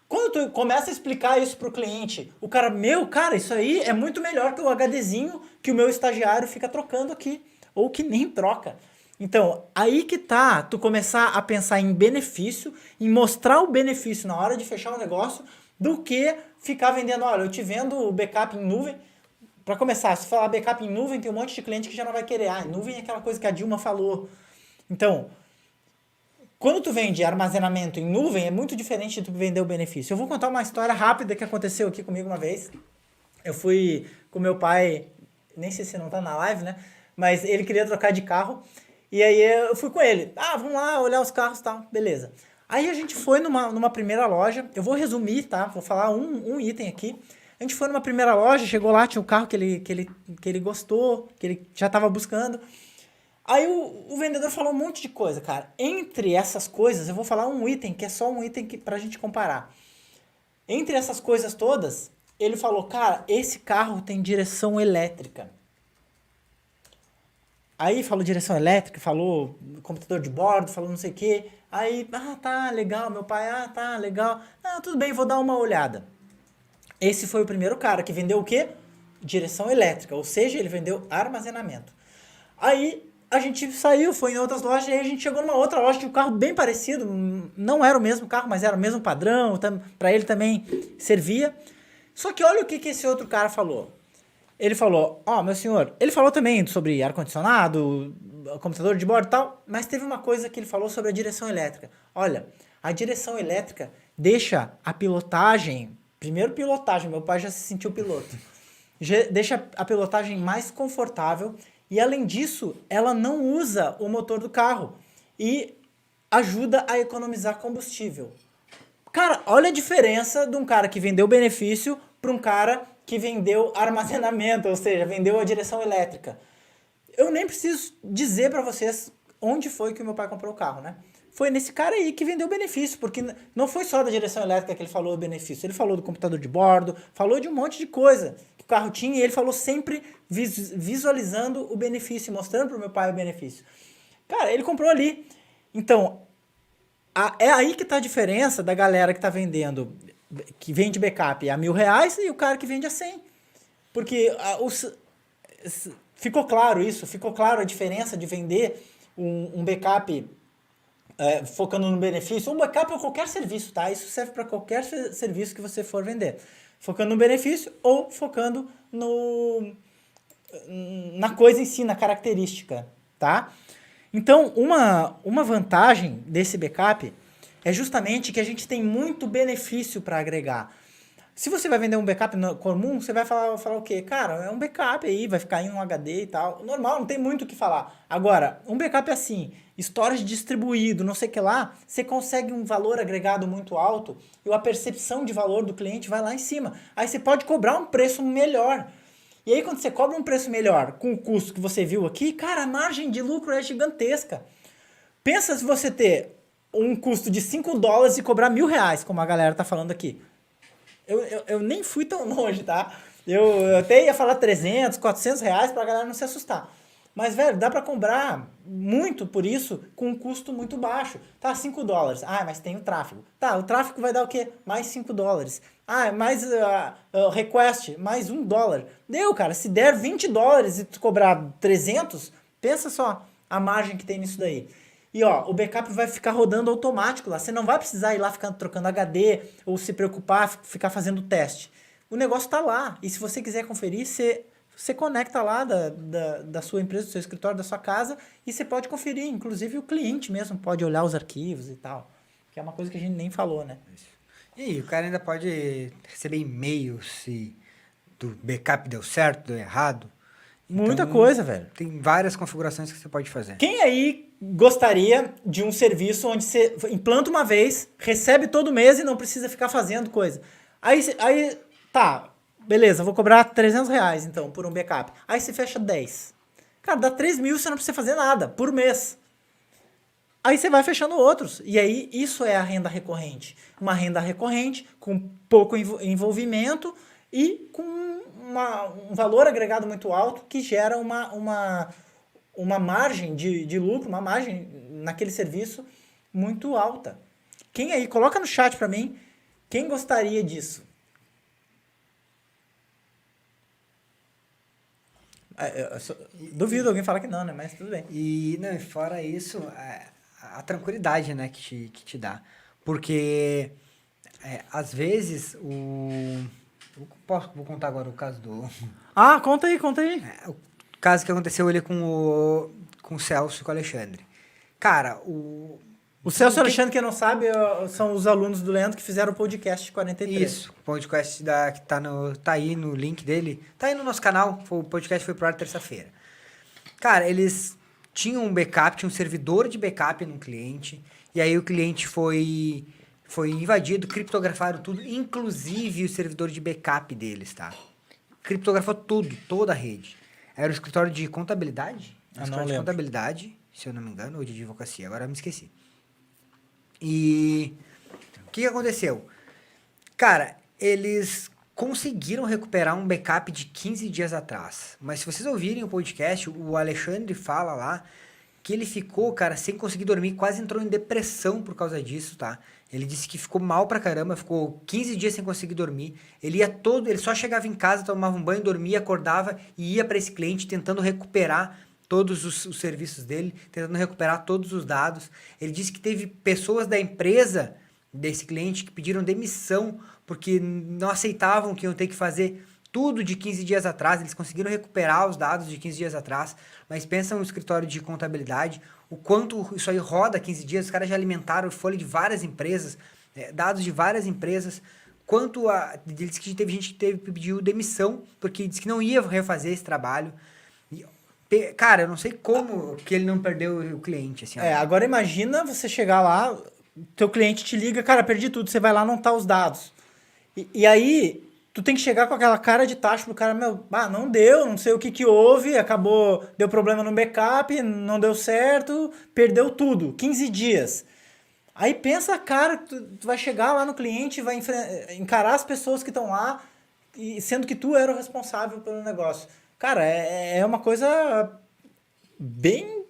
B: Quando tu começa a explicar isso pro cliente, o cara, cara, isso aí é muito melhor que o HDzinho que o meu estagiário fica trocando aqui. Ou que nem troca. Então, aí que tá, tu começar a pensar em benefício, em mostrar o benefício na hora de fechar o negócio, do que ficar vendendo, olha, eu te vendo o backup em nuvem. Para começar, se falar backup em nuvem, tem um monte de cliente que já não vai querer. Nuvem é aquela coisa que a Dilma falou. Então, quando tu vende armazenamento em nuvem, é muito diferente de tu vender o benefício. Eu vou contar uma história rápida que aconteceu aqui comigo uma vez. Eu fui com meu pai, nem sei se não tá na live, né? Mas ele queria trocar de carro. E aí eu fui com ele. Vamos lá olhar os carros e tal. Beleza. Aí a gente foi numa primeira loja. Eu vou resumir, tá? Vou falar um item aqui. A gente foi numa primeira loja, chegou lá, tinha um carro que ele gostou, que ele já estava buscando. Aí o vendedor falou um monte de coisa, cara. Entre essas coisas, eu vou falar um item, que é só um item pra gente comparar. Entre essas coisas todas, ele falou, cara, esse carro tem direção elétrica. Aí falou direção elétrica, falou computador de bordo, falou não sei o quê. Aí, tá, legal, meu pai, tá, legal. Tudo bem, vou dar uma olhada. Esse foi o primeiro cara que vendeu o quê? Direção elétrica, ou seja, ele vendeu armazenamento. Aí a gente saiu, foi em outras lojas, e aí a gente chegou numa outra loja de um carro bem parecido, não era o mesmo carro, mas era o mesmo padrão, para ele também servia. Só que olha o que esse outro cara falou. Ele falou, meu senhor, ele falou também sobre ar-condicionado, computador de bordo e tal, mas teve uma coisa que ele falou sobre a direção elétrica. Olha, a direção elétrica deixa a pilotagem... Primeiro pilotagem, meu pai já se sentiu piloto. Deixa a pilotagem mais confortável e, além disso, ela não usa o motor do carro e ajuda a economizar combustível. Cara, olha a diferença de um cara que vendeu benefício para um cara que vendeu armazenamento, ou seja, vendeu a direção elétrica. Eu nem preciso dizer para vocês onde foi que o meu pai comprou o carro, né? Foi nesse cara aí que vendeu benefício, porque não foi só da direção elétrica que ele falou do benefício, ele falou do computador de bordo, falou de um monte de coisa que o carro tinha e ele falou sempre visualizando o benefício, mostrando para o meu pai o benefício. Cara, ele comprou ali. Então, é aí que tá a diferença da galera que tá vendendo, que vende backup a R$1.000 e o cara que vende a 100. Porque ficou claro isso, ficou claro a diferença de vender um backup... focando no benefício, um backup ou qualquer serviço, tá? Isso serve para qualquer serviço que você for vender. Focando no benefício ou focando na coisa em si, na característica, tá? Então, uma vantagem desse backup é justamente que a gente tem muito benefício para agregar. Se você vai vender um backup comum, você vai falar o quê? Cara, é um backup aí, vai ficar em um HD e tal. Normal, não tem muito o que falar. Agora, um backup assim, storage distribuído, não sei o que lá, você consegue um valor agregado muito alto e a percepção de valor do cliente vai lá em cima. Aí você pode cobrar um preço melhor. E aí, quando você cobra um preço melhor com o custo que você viu aqui, cara, a margem de lucro é gigantesca. Pensa se você ter um custo de $5 e cobrar R$1.000, como a galera tá falando aqui. Eu nem fui tão longe, tá? Eu até ia falar 300, R$400 pra galera não se assustar. Mas, velho, dá pra comprar muito por isso com um custo muito baixo. Tá, $5. Ah, mas tem o tráfego. Tá, o tráfego vai dar o quê? Mais $5. Ah, mais request, mais $1. Deu, cara. Se der $20 e tu cobrar 300, pensa só a margem que tem nisso daí. E ó, o backup vai ficar rodando automático lá. Você não vai precisar ir lá ficar trocando HD ou se preocupar, ficar fazendo teste. O negócio tá lá. E se você quiser conferir, você conecta lá da sua empresa, do seu escritório, da sua casa, e você pode conferir. Inclusive o cliente mesmo pode olhar os arquivos e tal. Que é uma coisa que a gente nem falou, né?
A: E o cara ainda pode receber e-mail se do backup deu certo, deu errado.
B: Muita
A: Então,
B: coisa, velho.
A: Tem várias configurações que você pode fazer.
B: Quem aí gostaria de um serviço onde você implanta uma vez, recebe todo mês e não precisa ficar fazendo coisa? Aí tá, beleza, vou cobrar R$300 então por um backup. Aí você fecha 10. Cara, dá 3 mil, você não precisa fazer nada por mês. Aí você vai fechando outros. E aí isso é a renda recorrente. Uma renda recorrente com pouco envolvimento e com um valor agregado muito alto que gera uma margem de lucro, uma margem naquele serviço muito alta. Quem aí, coloca no chat para mim, quem gostaria disso? Duvido alguém falar que não, né? Mas tudo bem.
A: E não, fora isso, a tranquilidade, né, que te dá. Porque, às vezes, vou contar agora o caso do...
B: Ah, conta aí.
A: O caso que aconteceu ele com o Celso e com o Alexandre. Cara,
B: O Celso e o Alexandre, quem não sabe, são os alunos do Leandro que fizeram o podcast 43.
A: Isso, o podcast que tá aí no link dele. Tá aí no nosso canal, o podcast foi pro ar terça-feira. Cara, eles tinham um backup, tinha um servidor de backup no cliente, e aí o cliente foi invadido, criptografaram tudo, inclusive o servidor de backup deles, tá? Criptografou tudo, toda a rede. Era o escritório de contabilidade? De contabilidade, se eu não me engano, ou de advocacia, agora eu me esqueci. E o que aconteceu? Cara, eles conseguiram recuperar um backup de 15 dias atrás. Mas se vocês ouvirem o podcast, o Alexandre fala lá que ele ficou, cara, sem conseguir dormir, quase entrou em depressão por causa disso, tá? Ele disse que ficou mal pra caramba, ficou 15 dias sem conseguir dormir. Ele só chegava em casa, tomava um banho, dormia, acordava e ia para esse cliente tentando recuperar todos os serviços dele, tentando recuperar todos os dados. Ele disse que teve pessoas da empresa desse cliente que pediram demissão porque não aceitavam que iam ter que fazer tudo de 15 dias atrás. Eles conseguiram recuperar os dados de 15 dias atrás, mas pensa no escritório de contabilidade, o quanto isso aí roda 15 dias. Os caras já alimentaram a folha de várias empresas, dados de várias empresas. Ele disse que teve gente que pediu demissão porque disse que não ia refazer esse trabalho. Cara, eu não sei como que ele não perdeu o cliente. Assim,
B: agora imagina você chegar lá, teu cliente te liga, cara, perdi tudo, você vai lá, não tá os dados. E aí, tu tem que chegar com aquela cara de tacho pro cara, não deu, não sei o que houve, acabou, deu problema no backup, não deu certo, perdeu tudo, 15 dias. Aí pensa, cara, tu vai chegar lá no cliente, vai encarar as pessoas que estão lá, sendo que tu era o responsável pelo negócio. Cara, é uma coisa bem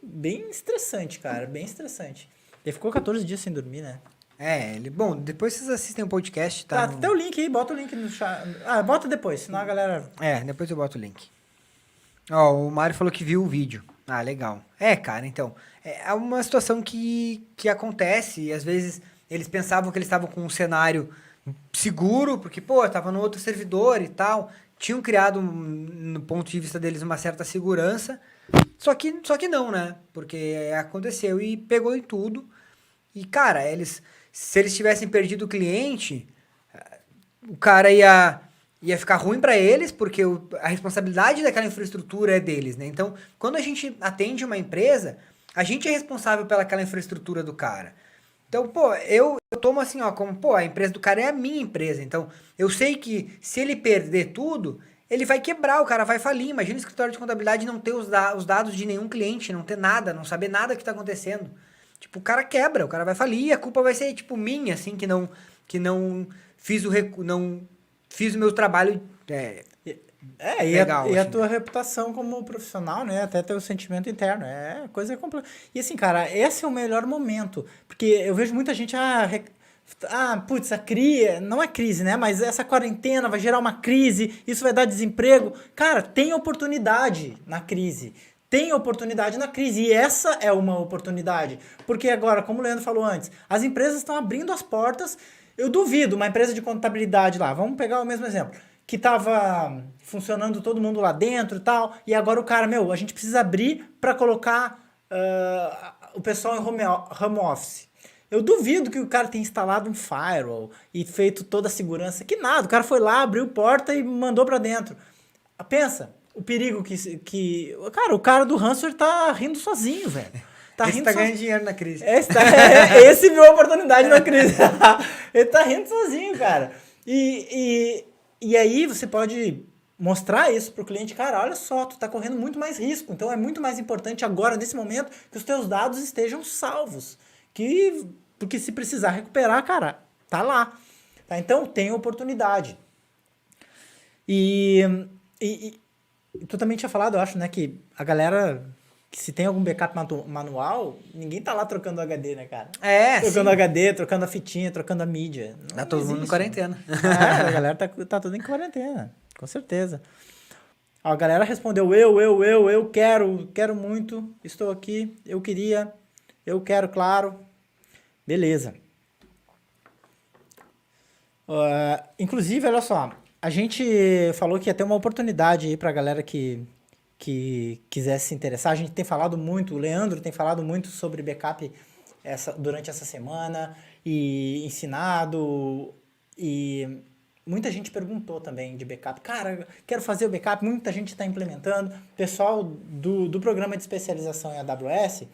B: estressante, cara, bem estressante. Ele ficou 14 dias sem dormir, né?
A: Bom, depois vocês assistem o podcast,
B: tá? Tá, tem o link aí, bota o link no chat. Ah, bota depois, senão a galera...
A: depois eu boto o link. Ó, o Mário falou que viu o vídeo. Ah, legal. Cara, então, é uma situação que acontece, e às vezes eles pensavam que eles estavam com um cenário seguro, porque, tava no outro servidor e tal, tinham criado, no ponto de vista deles, uma certa segurança, só que não, né? Porque aconteceu e pegou em tudo. E, cara, se eles tivessem perdido o cliente, o cara ia ficar ruim para eles, porque a responsabilidade daquela infraestrutura é deles, né? Então, quando a gente atende uma empresa, a gente é responsável pelaquela infraestrutura do cara. Então, eu tomo assim, como, a empresa do cara é a minha empresa. Então, eu sei que se ele perder tudo, ele vai quebrar, o cara vai falir. Imagina o escritório de contabilidade não ter os dados de nenhum cliente, não ter nada, não saber nada que tá acontecendo. Tipo, o cara quebra, o cara vai falir e a culpa vai ser, tipo, minha, assim, que não fiz o meu trabalho legal.
B: E a
A: assim,
B: tua
A: né?
B: reputação como profissional, né? Até teu sentimento interno. É coisa complexa. E assim, cara, esse é o melhor momento. Porque eu vejo muita gente, putz, a crise, não é crise, né? Mas essa quarentena vai gerar uma crise, isso vai dar desemprego. Cara, tem oportunidade na crise. Tem oportunidade na crise. E essa é uma oportunidade. Porque agora, como o Leandro falou antes, as empresas estão abrindo as portas. Eu duvido, uma empresa de contabilidade lá, vamos pegar o mesmo exemplo, que tava funcionando todo mundo lá dentro e tal, e agora o cara, a gente precisa abrir para colocar o pessoal em home office. Eu duvido que o cara tenha instalado um firewall e feito toda a segurança. Que nada, o cara foi lá, abriu porta e mandou para dentro. Pensa, o perigo que... Cara, o cara do ransomware tá rindo sozinho, velho.
A: Esse tá ganhando dinheiro na crise.
B: Esse viu a oportunidade na crise. Ele tá rindo sozinho, cara. E aí você pode mostrar isso pro cliente. Cara, olha só, tu tá correndo muito mais risco. Então é muito mais importante agora, nesse momento, que os teus dados estejam salvos. Porque se precisar recuperar, cara, tá lá. Tá? Então tem oportunidade. E tu também tinha falado, eu acho, né, que a galera... que se tem algum backup manual, ninguém tá lá trocando HD, né, cara? Trocando HD, trocando a fitinha, trocando a mídia.
A: Tá todo mundo em quarentena.
B: A galera tá tudo em quarentena, com certeza. A galera respondeu, eu quero muito, estou aqui, eu queria, eu quero, claro. Beleza. Inclusive, olha só, a gente falou que ia ter uma oportunidade aí pra galera que quisesse se interessar. A gente tem falado muito, o Leandro tem falado muito sobre backup durante essa semana e ensinado, e muita gente perguntou também de backup. Cara, quero fazer o backup, muita gente está implementando. Pessoal do programa de especialização em AWS, o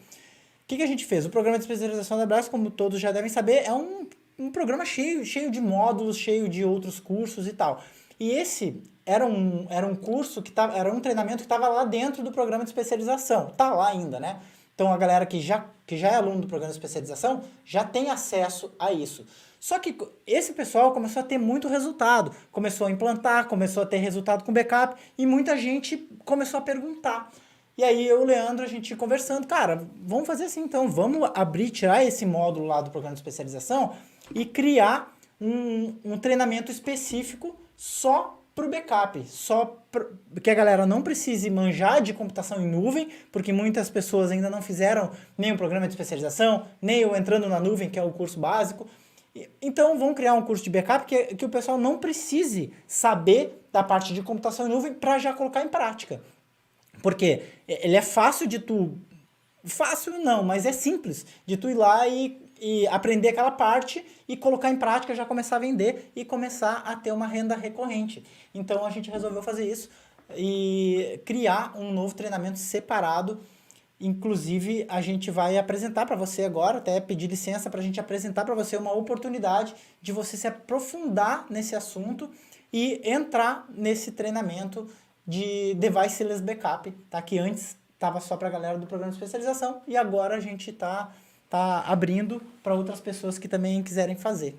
B: que a gente fez? O programa de especialização em AWS, como todos já devem saber, é um programa cheio de módulos, cheio de outros cursos e tal. E esse era um curso era um treinamento que estava lá dentro do programa de especialização. Tá lá ainda, né? Então a galera que já é aluno do programa de especialização já tem acesso a isso. Só que esse pessoal começou a ter muito resultado. Começou a implantar, começou a ter resultado com backup e muita gente começou a perguntar. E aí eu e o Leandro, a gente conversando, cara, vamos fazer assim então, vamos tirar esse módulo lá do programa de especialização e criar um treinamento específico só para o backup, que a galera não precise manjar de computação em nuvem, porque muitas pessoas ainda não fizeram nem o programa de especialização, nem o Entrando na Nuvem, que é o curso básico. Então, vão criar um curso de backup que o pessoal não precise saber da parte de computação em nuvem para já colocar em prática. Porque ele é fácil de tu... Fácil não, mas é simples de tu ir lá e aprender aquela parte e colocar em prática, já começar a vender e começar a ter uma renda recorrente. Então a gente resolveu fazer isso e criar um novo treinamento separado. Inclusive a gente vai apresentar para você agora, até pedir licença para a gente apresentar para você uma oportunidade de você se aprofundar nesse assunto e entrar nesse treinamento de Deviceless Backup, tá? Que antes estava só para a galera do programa de especialização e agora a gente tá abrindo para outras pessoas que também quiserem fazer.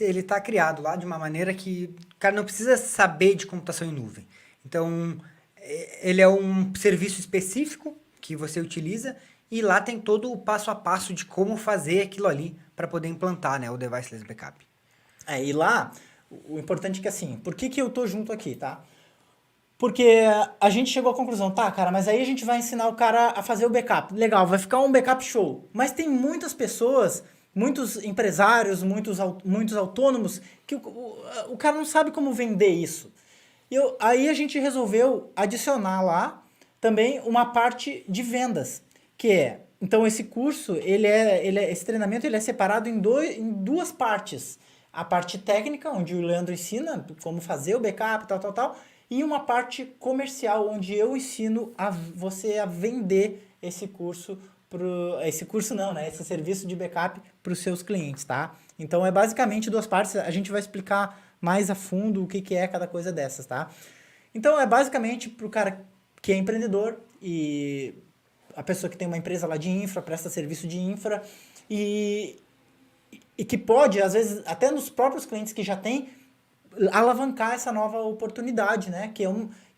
A: Ele tá criado lá de uma maneira que o cara não precisa saber de computação em nuvem. Então, ele é um serviço específico que você utiliza e lá tem todo o passo a passo de como fazer aquilo ali para poder implantar, né, o Deviceless Backup.
B: E lá, o importante é que assim, por que eu tô junto aqui, tá? Porque a gente chegou à conclusão, tá, cara, mas aí a gente vai ensinar o cara a fazer o backup. Legal, vai ficar um backup show. Mas tem muitas pessoas, muitos empresários, muitos autônomos, que o cara não sabe como vender isso. Aí a gente resolveu adicionar lá também uma parte de vendas, que é... Então esse curso, esse treinamento ele é separado em duas partes. A parte técnica, onde o Leandro ensina como fazer o backup, tal, e uma parte comercial, onde eu ensino você a vender esse curso, esse serviço de backup para os seus clientes, tá? Então é basicamente duas partes, a gente vai explicar mais a fundo o que é cada coisa dessas, tá? Então é basicamente para o cara que é empreendedor e a pessoa que tem uma empresa lá de infra, presta serviço de infra e que pode, às vezes, até nos próprios clientes que já tem, alavancar essa nova oportunidade, né?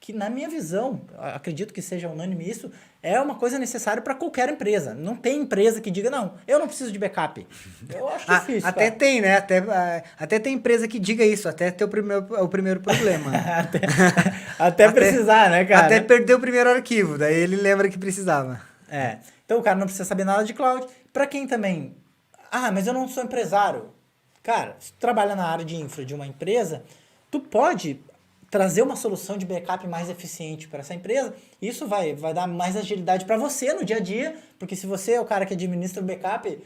B: Que na minha visão, acredito que seja unânime isso, é uma coisa necessária para qualquer empresa. Não tem empresa que diga, não, eu não preciso de backup. Eu acho difícil,
A: Até
B: cara.
A: tem, né? Até tem empresa que diga isso, até ter o primeiro problema.
B: Até precisar, né, cara?
A: Até perder o primeiro arquivo, daí ele lembra que precisava.
B: Então o cara não precisa saber nada de cloud. Para quem também, mas eu não sou empresário. Cara, se tu trabalha na área de infra de uma empresa, tu pode trazer uma solução de backup mais eficiente para essa empresa. Isso vai dar mais agilidade para você no dia a dia, porque se você é o cara que administra o backup,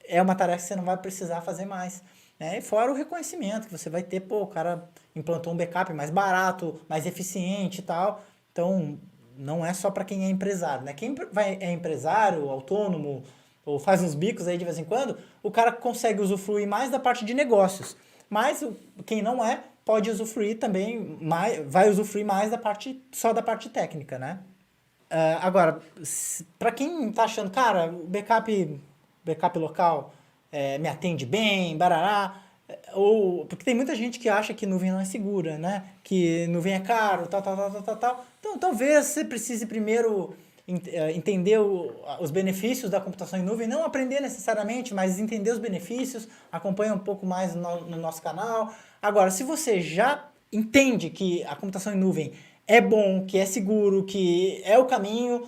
B: é uma tarefa que você não vai precisar fazer mais. Né? E fora o reconhecimento que você vai ter, o cara implantou um backup mais barato, mais eficiente e tal. Então, não é só para quem é empresário. Né? Quem é empresário, autônomo, ou faz uns bicos aí de vez em quando, o cara consegue usufruir mais da parte de negócios. Mas quem não é, pode usufruir também, vai usufruir mais só da parte técnica, né? Agora, para quem tá achando, cara, o backup local me atende bem, barará, porque tem muita gente que acha que nuvem não é segura, né? Que nuvem é caro, tal. Então, talvez você precise primeiro entender os benefícios da computação em nuvem, não aprender necessariamente, mas entender os benefícios, acompanha um pouco mais no nosso canal. Agora, se você já entende que a computação em nuvem é bom, que é seguro, que é o caminho,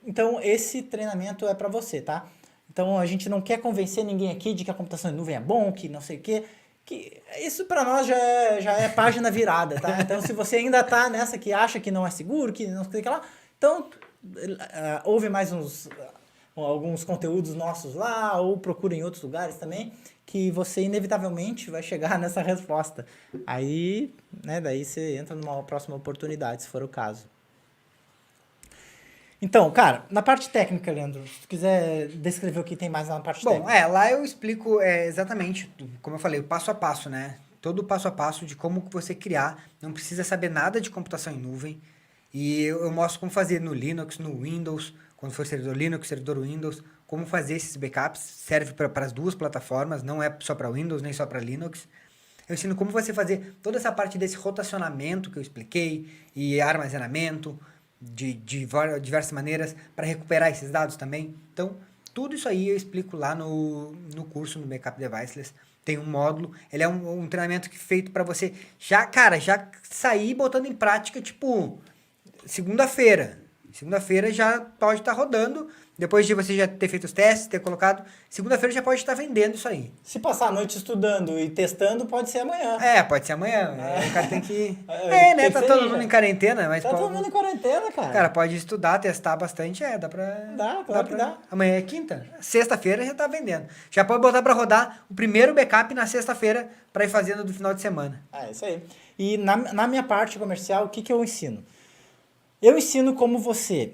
B: então esse treinamento é para você, tá? Então a gente não quer convencer ninguém aqui de que a computação em nuvem é bom, que não sei o quê, que isso para nós já é página virada, tá? Então se você ainda tá nessa que acha que não é seguro, que não sei o que lá, então ouve mais alguns conteúdos nossos lá, ou procura em outros lugares também, que você inevitavelmente vai chegar nessa resposta. Aí, né, daí você entra numa próxima oportunidade, se for o caso. Então, cara, na parte técnica, Leandro, se tu quiser descrever o que tem mais na parte técnica.
A: Lá eu explico exatamente, como eu falei, o passo a passo, né? Todo o passo a passo de como você criar, não precisa saber nada de computação em nuvem, e eu mostro como fazer no Linux, no Windows, quando for servidor Linux, servidor Windows, como fazer esses backups, serve para as duas plataformas, não é só para Windows, nem só para Linux. Eu ensino como você fazer toda essa parte desse rotacionamento que eu expliquei, e armazenamento, de diversas maneiras, para recuperar esses dados também. Então, tudo isso aí eu explico lá no curso, no Backup Deviceless. Tem um módulo, ele é um treinamento feito para você já sair botando em prática, tipo, segunda-feira. Segunda-feira já pode estar rodando. Depois de você já ter feito os testes, ter colocado, segunda-feira já pode estar vendendo isso aí.
B: Se passar a noite estudando e testando, pode ser amanhã.
A: Pode ser amanhã. O cara tem que...
B: né?
A: Tá todo mundo em quarentena, mas...
B: Tá todo mundo em quarentena, cara.
A: Cara, pode estudar, testar bastante, dá pra...
B: Claro que dá.
A: Amanhã é quinta, sexta-feira já tá vendendo. Já pode botar pra rodar o primeiro backup na sexta-feira pra ir fazendo do final de semana.
B: Isso aí. E na minha parte comercial, o que eu ensino? Eu ensino como você,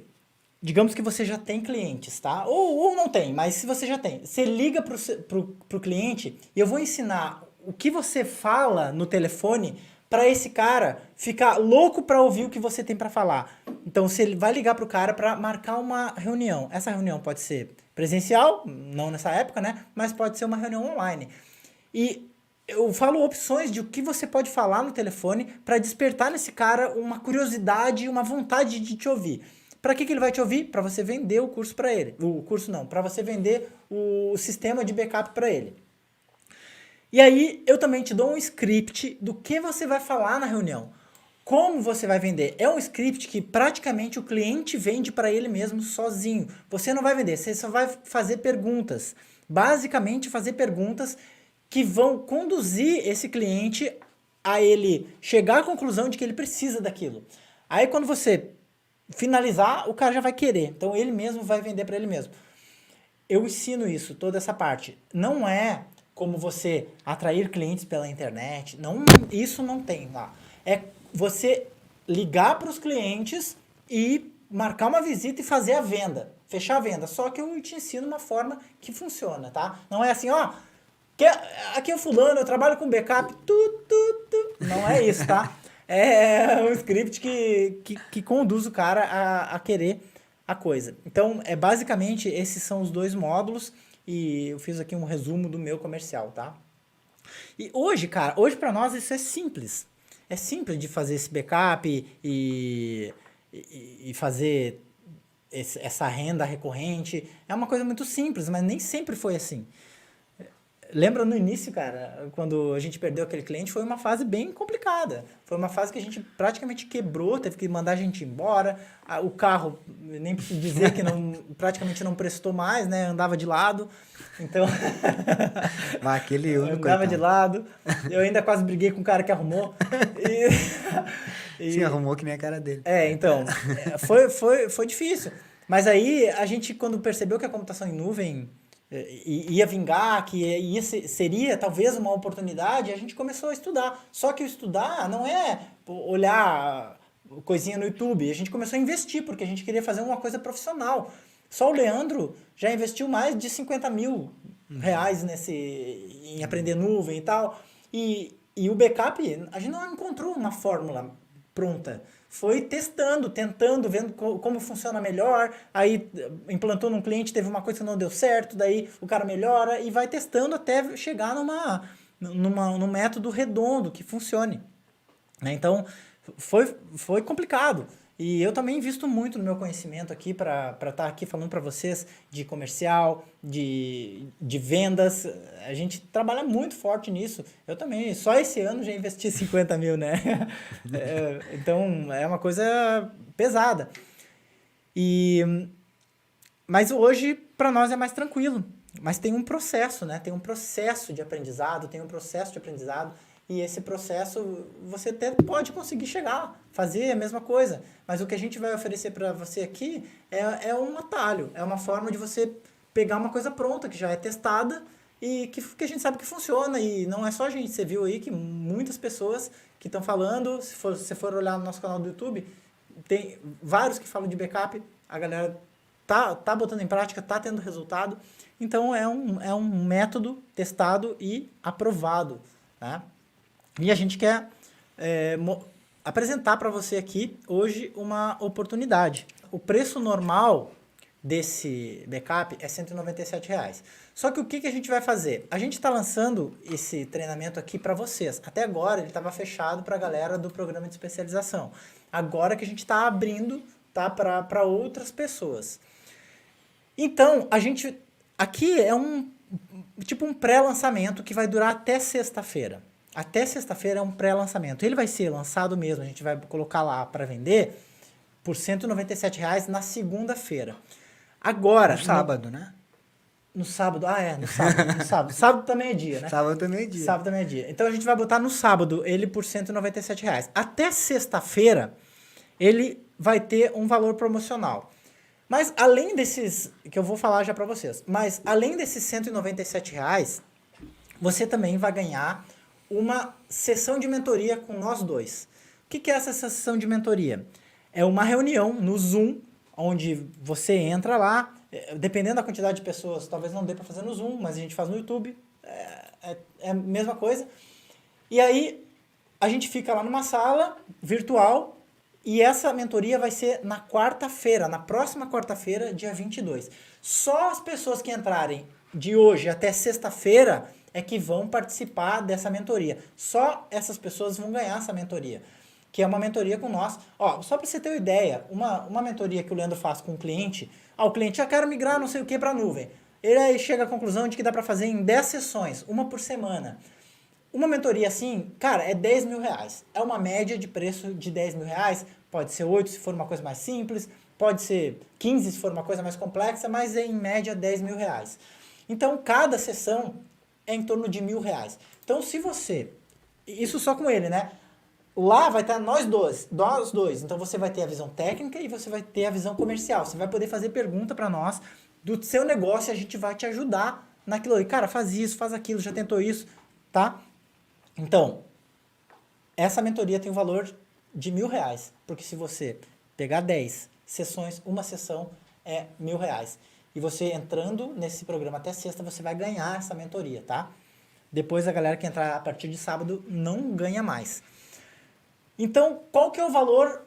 B: digamos que você já tem clientes, tá? Ou não tem, mas se você já tem, você liga pro cliente e eu vou ensinar o que você fala no telefone para esse cara ficar louco para ouvir o que você tem para falar. Então você vai ligar pro cara para marcar uma reunião. Essa reunião pode ser presencial, não nessa época, né? Mas pode ser uma reunião online. E eu falo opções de o que você pode falar no telefone para despertar nesse cara uma curiosidade, uma vontade de te ouvir. Para que ele vai te ouvir? Para você vender o curso para ele. O curso não, para você vender o sistema de backup para ele. E aí eu também te dou um script do que você vai falar na reunião. Como você vai vender? É um script que praticamente o cliente vende para ele mesmo sozinho. Você não vai vender, você só vai fazer perguntas. Basicamente fazer perguntas que vão conduzir esse cliente a ele chegar à conclusão de que ele precisa daquilo. Aí quando você finalizar, o cara já vai querer. Então ele mesmo vai vender para ele mesmo. Eu ensino isso, toda essa parte. Não é como você atrair clientes pela internet. Não, isso não tem lá. É você ligar para os clientes e marcar uma visita e fazer a venda. Fechar a venda. Só que eu te ensino uma forma que funciona, tá? Não é assim, aqui é o fulano, eu trabalho com backup. Não é isso, tá? É um script que conduz o cara a querer a coisa. Então, basicamente, esses são os dois módulos e eu fiz aqui um resumo do meu comercial, tá? E hoje, cara, hoje para nós isso é simples. É simples de fazer esse backup e fazer essa renda recorrente. É uma coisa muito simples, mas nem sempre foi assim. Lembra no início, cara, quando a gente perdeu aquele cliente, foi uma fase bem complicada. Foi uma fase que a gente praticamente quebrou, teve que mandar a gente embora. O carro, nem preciso dizer que praticamente não prestou mais, né? Andava de lado. Então,
A: Mas aquele Uno,
B: andava de
A: coitado.
B: lado. Eu ainda quase briguei com o cara que arrumou.
A: Sim, arrumou que nem a cara dele.
B: Então, foi difícil. Mas aí, a gente, quando percebeu que a computação em nuvem ia vingar, que seria talvez uma oportunidade, a gente começou a estudar. Só que o estudar não é olhar coisinha no YouTube. A gente começou a investir, porque a gente queria fazer uma coisa profissional. Só o Leandro já investiu mais de 50 mil reais em aprender nuvem e tal. E o backup, a gente não encontrou uma fórmula pronta. Foi testando, tentando, vendo como funciona melhor. Aí implantou num cliente, teve uma coisa que não deu certo, daí o cara melhora e vai testando até chegar num método redondo que funcione. Né? Então, foi complicado. E eu também invisto muito no meu conhecimento aqui para estar aqui falando para vocês de comercial, de vendas. A gente trabalha muito forte nisso. Eu também, só esse ano já investi 50 mil, né? Então, é uma coisa pesada. Mas hoje, para nós, é mais tranquilo. Mas tem um processo, né? Tem um processo de aprendizado, e esse processo você até pode conseguir chegar, fazer a mesma coisa. Mas o que a gente vai oferecer para você aqui é um atalho, é uma forma de você pegar uma coisa pronta, que já é testada e que a gente sabe que funciona. E não é só a gente, você viu aí que muitas pessoas que estão falando, se você for olhar no nosso canal do YouTube, tem vários que falam de backup, a galera tá botando em prática, tá tendo resultado. Então é um método testado e aprovado, tá? E a gente quer apresentar para você aqui hoje uma oportunidade. O preço normal desse backup é R$ 197 reais. Só que o que a gente vai fazer? A gente está lançando esse treinamento aqui para vocês. Até agora ele estava fechado para a galera do programa de especialização. Agora que a gente está abrindo, tá, para outras pessoas. Então, a gente... Aqui é um pré-lançamento que vai durar até sexta-feira. Até sexta-feira é um pré-lançamento. Ele vai ser lançado mesmo, a gente vai colocar lá para vender por R$ 197 reais na segunda-feira. Agora...
A: No sábado, né?
B: No sábado, no sábado. Sábado também é dia, né?
A: Sábado também é dia.
B: Sábado também é dia. Então a gente vai botar no sábado ele por R$ 197 reais. Até sexta-feira ele vai ter um valor promocional. Mas além desses, que eu vou falar já para vocês, mas além desses R$ 197 reais, você também vai ganhar uma sessão de mentoria com nós dois. O que é essa sessão de mentoria? É uma reunião no Zoom, onde você entra lá, dependendo da quantidade de pessoas, talvez não dê para fazer no Zoom, mas a gente faz no YouTube, é a mesma coisa. E aí, a gente fica lá numa sala virtual, e essa mentoria vai ser na quarta-feira, na próxima quarta-feira, dia 22. Só as pessoas que entrarem de hoje até sexta-feira é que vão participar dessa mentoria. Só essas pessoas vão ganhar essa mentoria, que é uma mentoria com nós. Ó, só para você ter uma ideia, uma mentoria que o Leandro faz com o cliente, o cliente, quero migrar não sei o que para a nuvem. Ele aí chega à conclusão de que dá para fazer em 10 sessões, uma por semana. Uma mentoria assim, cara, é 10 mil reais. É uma média de preço de 10 mil reais. Pode ser 8 se for uma coisa mais simples, pode ser 15 se for uma coisa mais complexa, mas é em média 10 mil reais. Então, cada sessão é em torno de R$ 1.000. Então, se você... Isso só com ele, né? Lá vai estar nós dois. Então, você vai ter a visão técnica e você vai ter a visão comercial. Você vai poder fazer pergunta para nós do seu negócio e a gente vai te ajudar naquilo ali. Cara, faz isso, faz aquilo, já tentou isso, tá? Então, essa mentoria tem um valor de R$ 1.000. Porque se você pegar 10 sessões, uma sessão é R$ 1.000. E você entrando nesse programa até sexta, você vai ganhar essa mentoria, tá? Depois a galera que entrar a partir de sábado não ganha mais. Então, qual que é o valor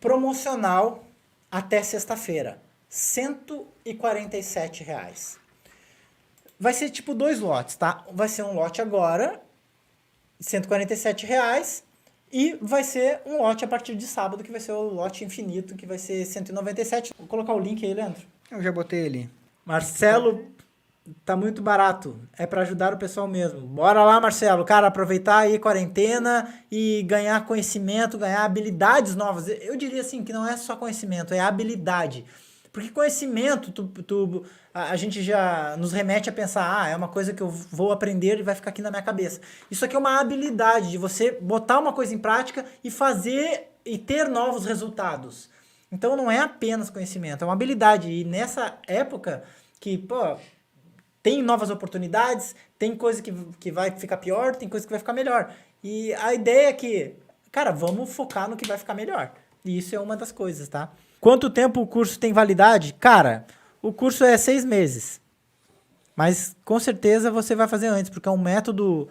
B: promocional até sexta-feira? R$ 147 reais. Vai ser tipo 2 lotes, tá? Vai ser um lote agora R$147 e vai ser um lote a partir de sábado, que vai ser o lote infinito, que vai ser 197. Vou colocar o link aí, Leandro.
A: Eu já botei ali.
B: Marcelo, tá muito barato. É para ajudar o pessoal mesmo. Bora lá, Marcelo. Cara, aproveitar aí a quarentena e ganhar conhecimento, ganhar habilidades novas. Eu diria assim que não é só conhecimento, é habilidade. Porque conhecimento, a gente já nos remete a pensar, é uma coisa que eu vou aprender e vai ficar aqui na minha cabeça. Isso aqui é uma habilidade de você botar uma coisa em prática e fazer e ter novos resultados. Então não é apenas conhecimento, é uma habilidade. E nessa época que, tem novas oportunidades, tem coisa que vai ficar pior, tem coisa que vai ficar melhor. E a ideia é que, cara, vamos focar no que vai ficar melhor. E isso é uma das coisas, tá? Quanto tempo o curso tem validade? Cara, o curso é 6 meses. Mas com certeza você vai fazer antes, porque é um método,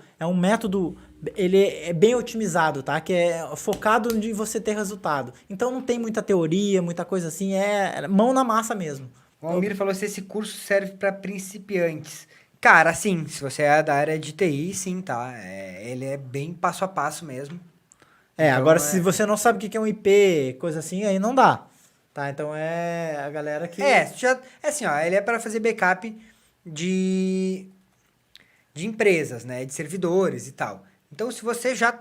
B: ele é bem otimizado, tá? Que é focado em você ter resultado. Então não tem muita teoria, muita coisa assim, é mão na massa mesmo.
A: O Almir falou se esse curso serve para principiantes. Cara, sim, se você é da área de TI, sim, tá? Ele é bem passo a passo mesmo. Então,
B: Agora se você não sabe o que é um IP, coisa assim, aí não dá. Tá, então é a galera que...
A: é assim, ó, ele é para fazer backup de empresas, né? De servidores e tal. Então, se você já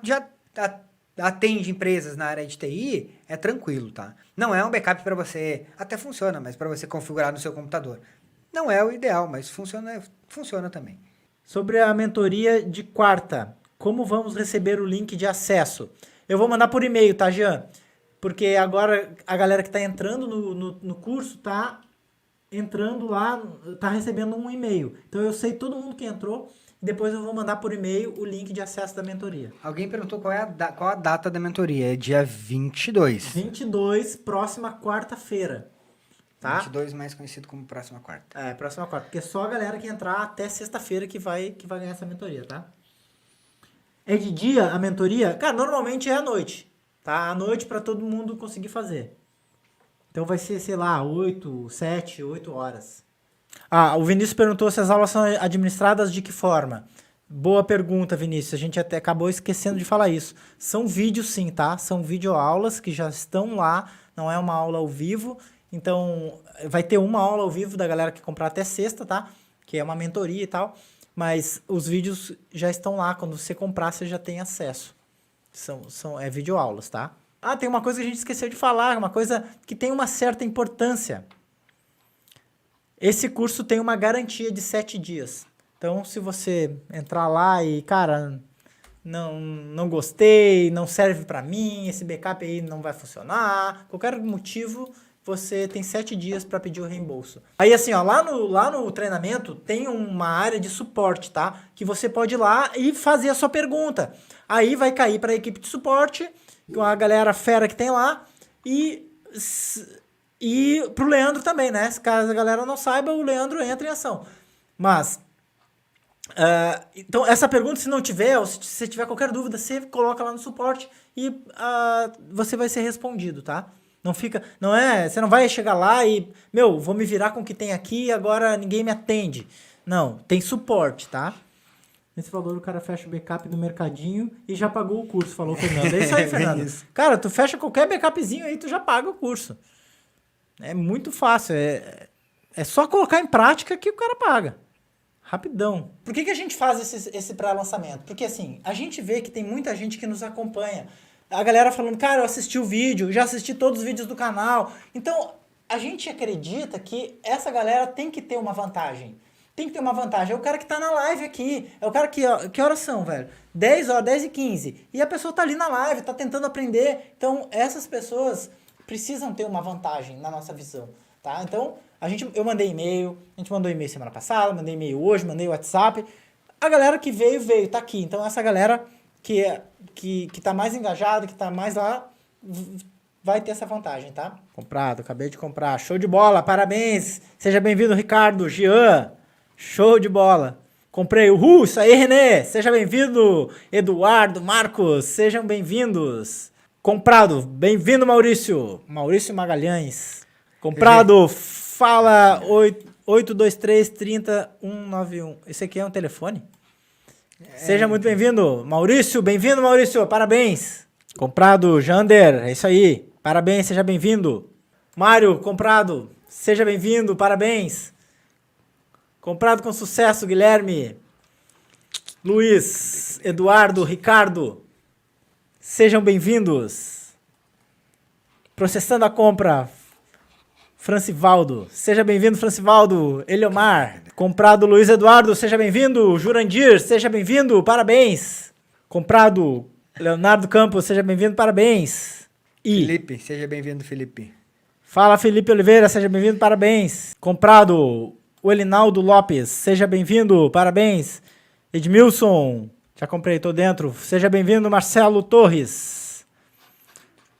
A: atende empresas na área de TI, é tranquilo, tá? Não é um backup para você... Até funciona, mas para você configurar no seu computador. Não é o ideal, mas funciona também.
B: Sobre a mentoria de quarta, como vamos receber o link de acesso? Eu vou mandar por e-mail, tá, Jean? Porque agora a galera que está entrando no curso tá entrando lá, tá recebendo um e-mail. Então eu sei todo mundo que entrou e depois eu vou mandar por e-mail o link de acesso da mentoria.
A: Alguém perguntou qual a data da mentoria. É dia 22.
B: 22, próxima quarta-feira. Tá?
A: 22, mais conhecido como próxima quarta.
B: Próxima quarta. Porque é só a galera que entrar até sexta-feira que vai ganhar essa mentoria, tá? É de dia a mentoria? Cara, normalmente é à noite. Tá? À noite para todo mundo conseguir fazer. Então vai ser, sei lá, 8 horas. O Vinícius perguntou se as aulas são administradas de que forma. Boa pergunta, Vinícius. A gente até acabou esquecendo de falar isso. São vídeos sim, tá? São videoaulas que já estão lá. Não é uma aula ao vivo. Então, vai ter uma aula ao vivo da galera que comprar até sexta, tá? Que é uma mentoria e tal. Mas os vídeos já estão lá. Quando você comprar, você já tem acesso. São videoaulas, tá? Tem uma coisa que a gente esqueceu de falar, uma coisa que tem uma certa importância. Esse curso tem uma garantia de 7 dias. Então, se você entrar lá e, cara, não gostei, não serve pra mim, esse backup aí não vai funcionar, qualquer motivo, você tem 7 dias para pedir o reembolso. Aí, assim, ó, lá no treinamento tem uma área de suporte, tá? Que você pode ir lá e fazer a sua pergunta. Aí vai cair para a equipe de suporte, com a galera fera que tem lá, e pro Leandro também, né? Se caso a galera não saiba, o Leandro entra em ação. Mas, então, essa pergunta, se não tiver, ou se você tiver qualquer dúvida, você coloca lá no suporte e você vai ser respondido, tá? Você não vai chegar lá e, vou me virar com o que tem aqui e agora ninguém me atende. Não, tem suporte, tá? Nesse valor o cara fecha o backup do mercadinho e já pagou o curso, falou o Fernando. É isso aí, Fernando. Cara, tu fecha qualquer backupzinho aí, tu já paga o curso. É muito fácil, é só colocar em prática que o cara paga. Rapidão. Por que a gente faz esse pré-lançamento? Porque assim, a gente vê que tem muita gente que nos acompanha. A galera falando, cara, eu assisti o vídeo, já assisti todos os vídeos do canal. Então, a gente acredita que essa galera tem que ter uma vantagem. Tem que ter uma vantagem. É o cara que tá na live aqui. É o cara que... Que horas são, velho? 10 horas, 10h15. E a pessoa tá ali na live, tá tentando aprender. Então, essas pessoas precisam ter uma vantagem na nossa visão, tá? Então, eu mandei e-mail. A gente mandou e-mail semana passada, mandei e-mail hoje, mandei WhatsApp. A galera que veio, tá aqui. Então, essa galera que tá mais engajada, que tá mais lá, vai ter essa vantagem, tá? Comprado, acabei de comprar. Show de bola, parabéns. Seja bem-vindo, Ricardo, Jean. Show de bola. Comprei. Uhul, isso aí, Renê. Seja bem-vindo. Eduardo, Marcos, sejam bem-vindos. Comprado. Bem-vindo, Maurício. Maurício Magalhães. Comprado. Fala 823 30 191. Esse aqui é um telefone? Seja muito bem-vindo. Maurício, bem-vindo, Maurício. Parabéns. Comprado, Jander, é isso aí. Parabéns, seja bem-vindo. Mário, comprado, seja bem-vindo, parabéns. Comprado com sucesso, Guilherme. Luiz, Eduardo, Ricardo, sejam bem-vindos. Processando a compra, Francivaldo, seja bem-vindo, Francivaldo. Eliomar, comprado, Luiz Eduardo, seja bem-vindo. Jurandir, seja bem-vindo, parabéns. Comprado, Leonardo Campos, seja bem-vindo, parabéns. E
A: Felipe, seja bem-vindo, Felipe.
B: fala, Felipe Oliveira, seja bem-vindo, parabéns. Comprado, o Elinaldo Lopes, seja bem-vindo, parabéns. Edmilson, já comprei, tô dentro. Seja bem-vindo, Marcelo Torres.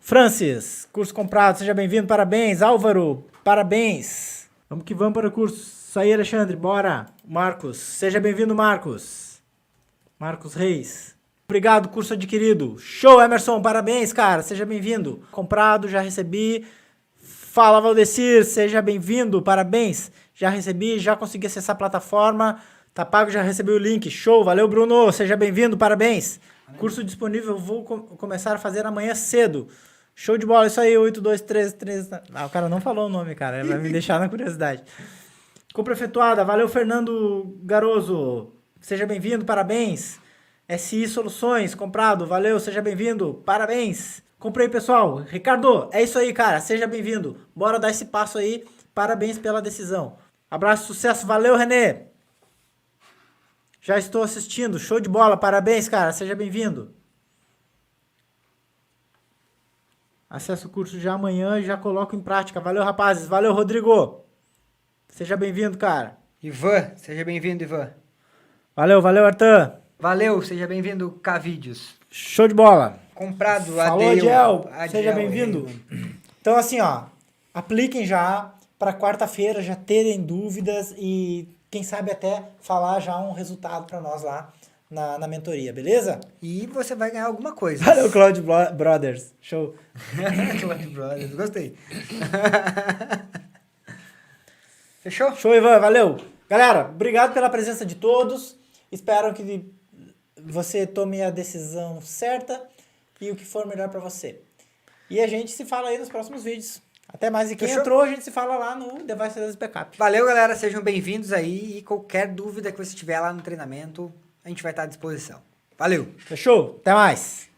B: Francis, curso comprado, seja bem-vindo, parabéns. Álvaro, parabéns. Vamos que vamos para o curso. Isso aí, Alexandre, bora. Marcos, seja bem-vindo, Marcos. Marcos Reis. Obrigado, curso adquirido. Show, Emerson, parabéns, cara, seja bem-vindo. Comprado, já recebi. Fala, Valdecir, seja bem-vindo, parabéns. Já recebi, já consegui acessar a plataforma. Tá pago, já recebi o link. Show, valeu, Bruno. Seja bem-vindo, parabéns. Valeu. Curso disponível, vou começar a fazer amanhã cedo. Show de bola, isso aí, 8233. Ah, o cara não falou o nome, cara. Ele vai me deixar na curiosidade. Compra efetuada, valeu, Fernando Garoso. Seja bem-vindo, parabéns. SI Soluções, comprado, valeu, seja bem-vindo, parabéns. Comprei, pessoal. Ricardo, é isso aí, cara, seja bem-vindo. Bora dar esse passo aí, parabéns pela decisão. Abraço, sucesso, valeu, Renê. Já estou assistindo, show de bola, parabéns, cara, seja bem-vindo. Acesso o curso já amanhã e já coloco em prática. Valeu, rapazes, valeu, Rodrigo. Seja bem-vindo, cara.
A: Ivan, seja bem-vindo, Ivan.
B: Valeu, valeu, Arthur.
A: Valeu, seja bem-vindo, K-Vídeos.
B: Show de bola.
A: Comprado,
B: Falou, Adiel, seja bem-vindo.
A: Adiel.
B: Então, assim, ó, apliquem já para quarta-feira, já terem dúvidas e quem sabe até falar já um resultado para nós lá na mentoria, beleza?
A: E você vai ganhar alguma coisa.
B: Valeu, Cloud Brothers. Show.
A: Cloud Brothers, gostei. Fechou?
B: Show, Ivan, valeu. Galera, obrigado pela presença de todos. Espero que você tome a decisão certa e o que for melhor para você. E a gente se fala aí nos próximos vídeos. Até mais. E quem
A: Fechou?
B: entrou, a gente se fala lá no Devices Backup.
A: Valeu, galera. Sejam bem-vindos aí. E qualquer dúvida que você tiver lá no treinamento, a gente vai estar à disposição. Valeu!
B: Fechou? Até mais.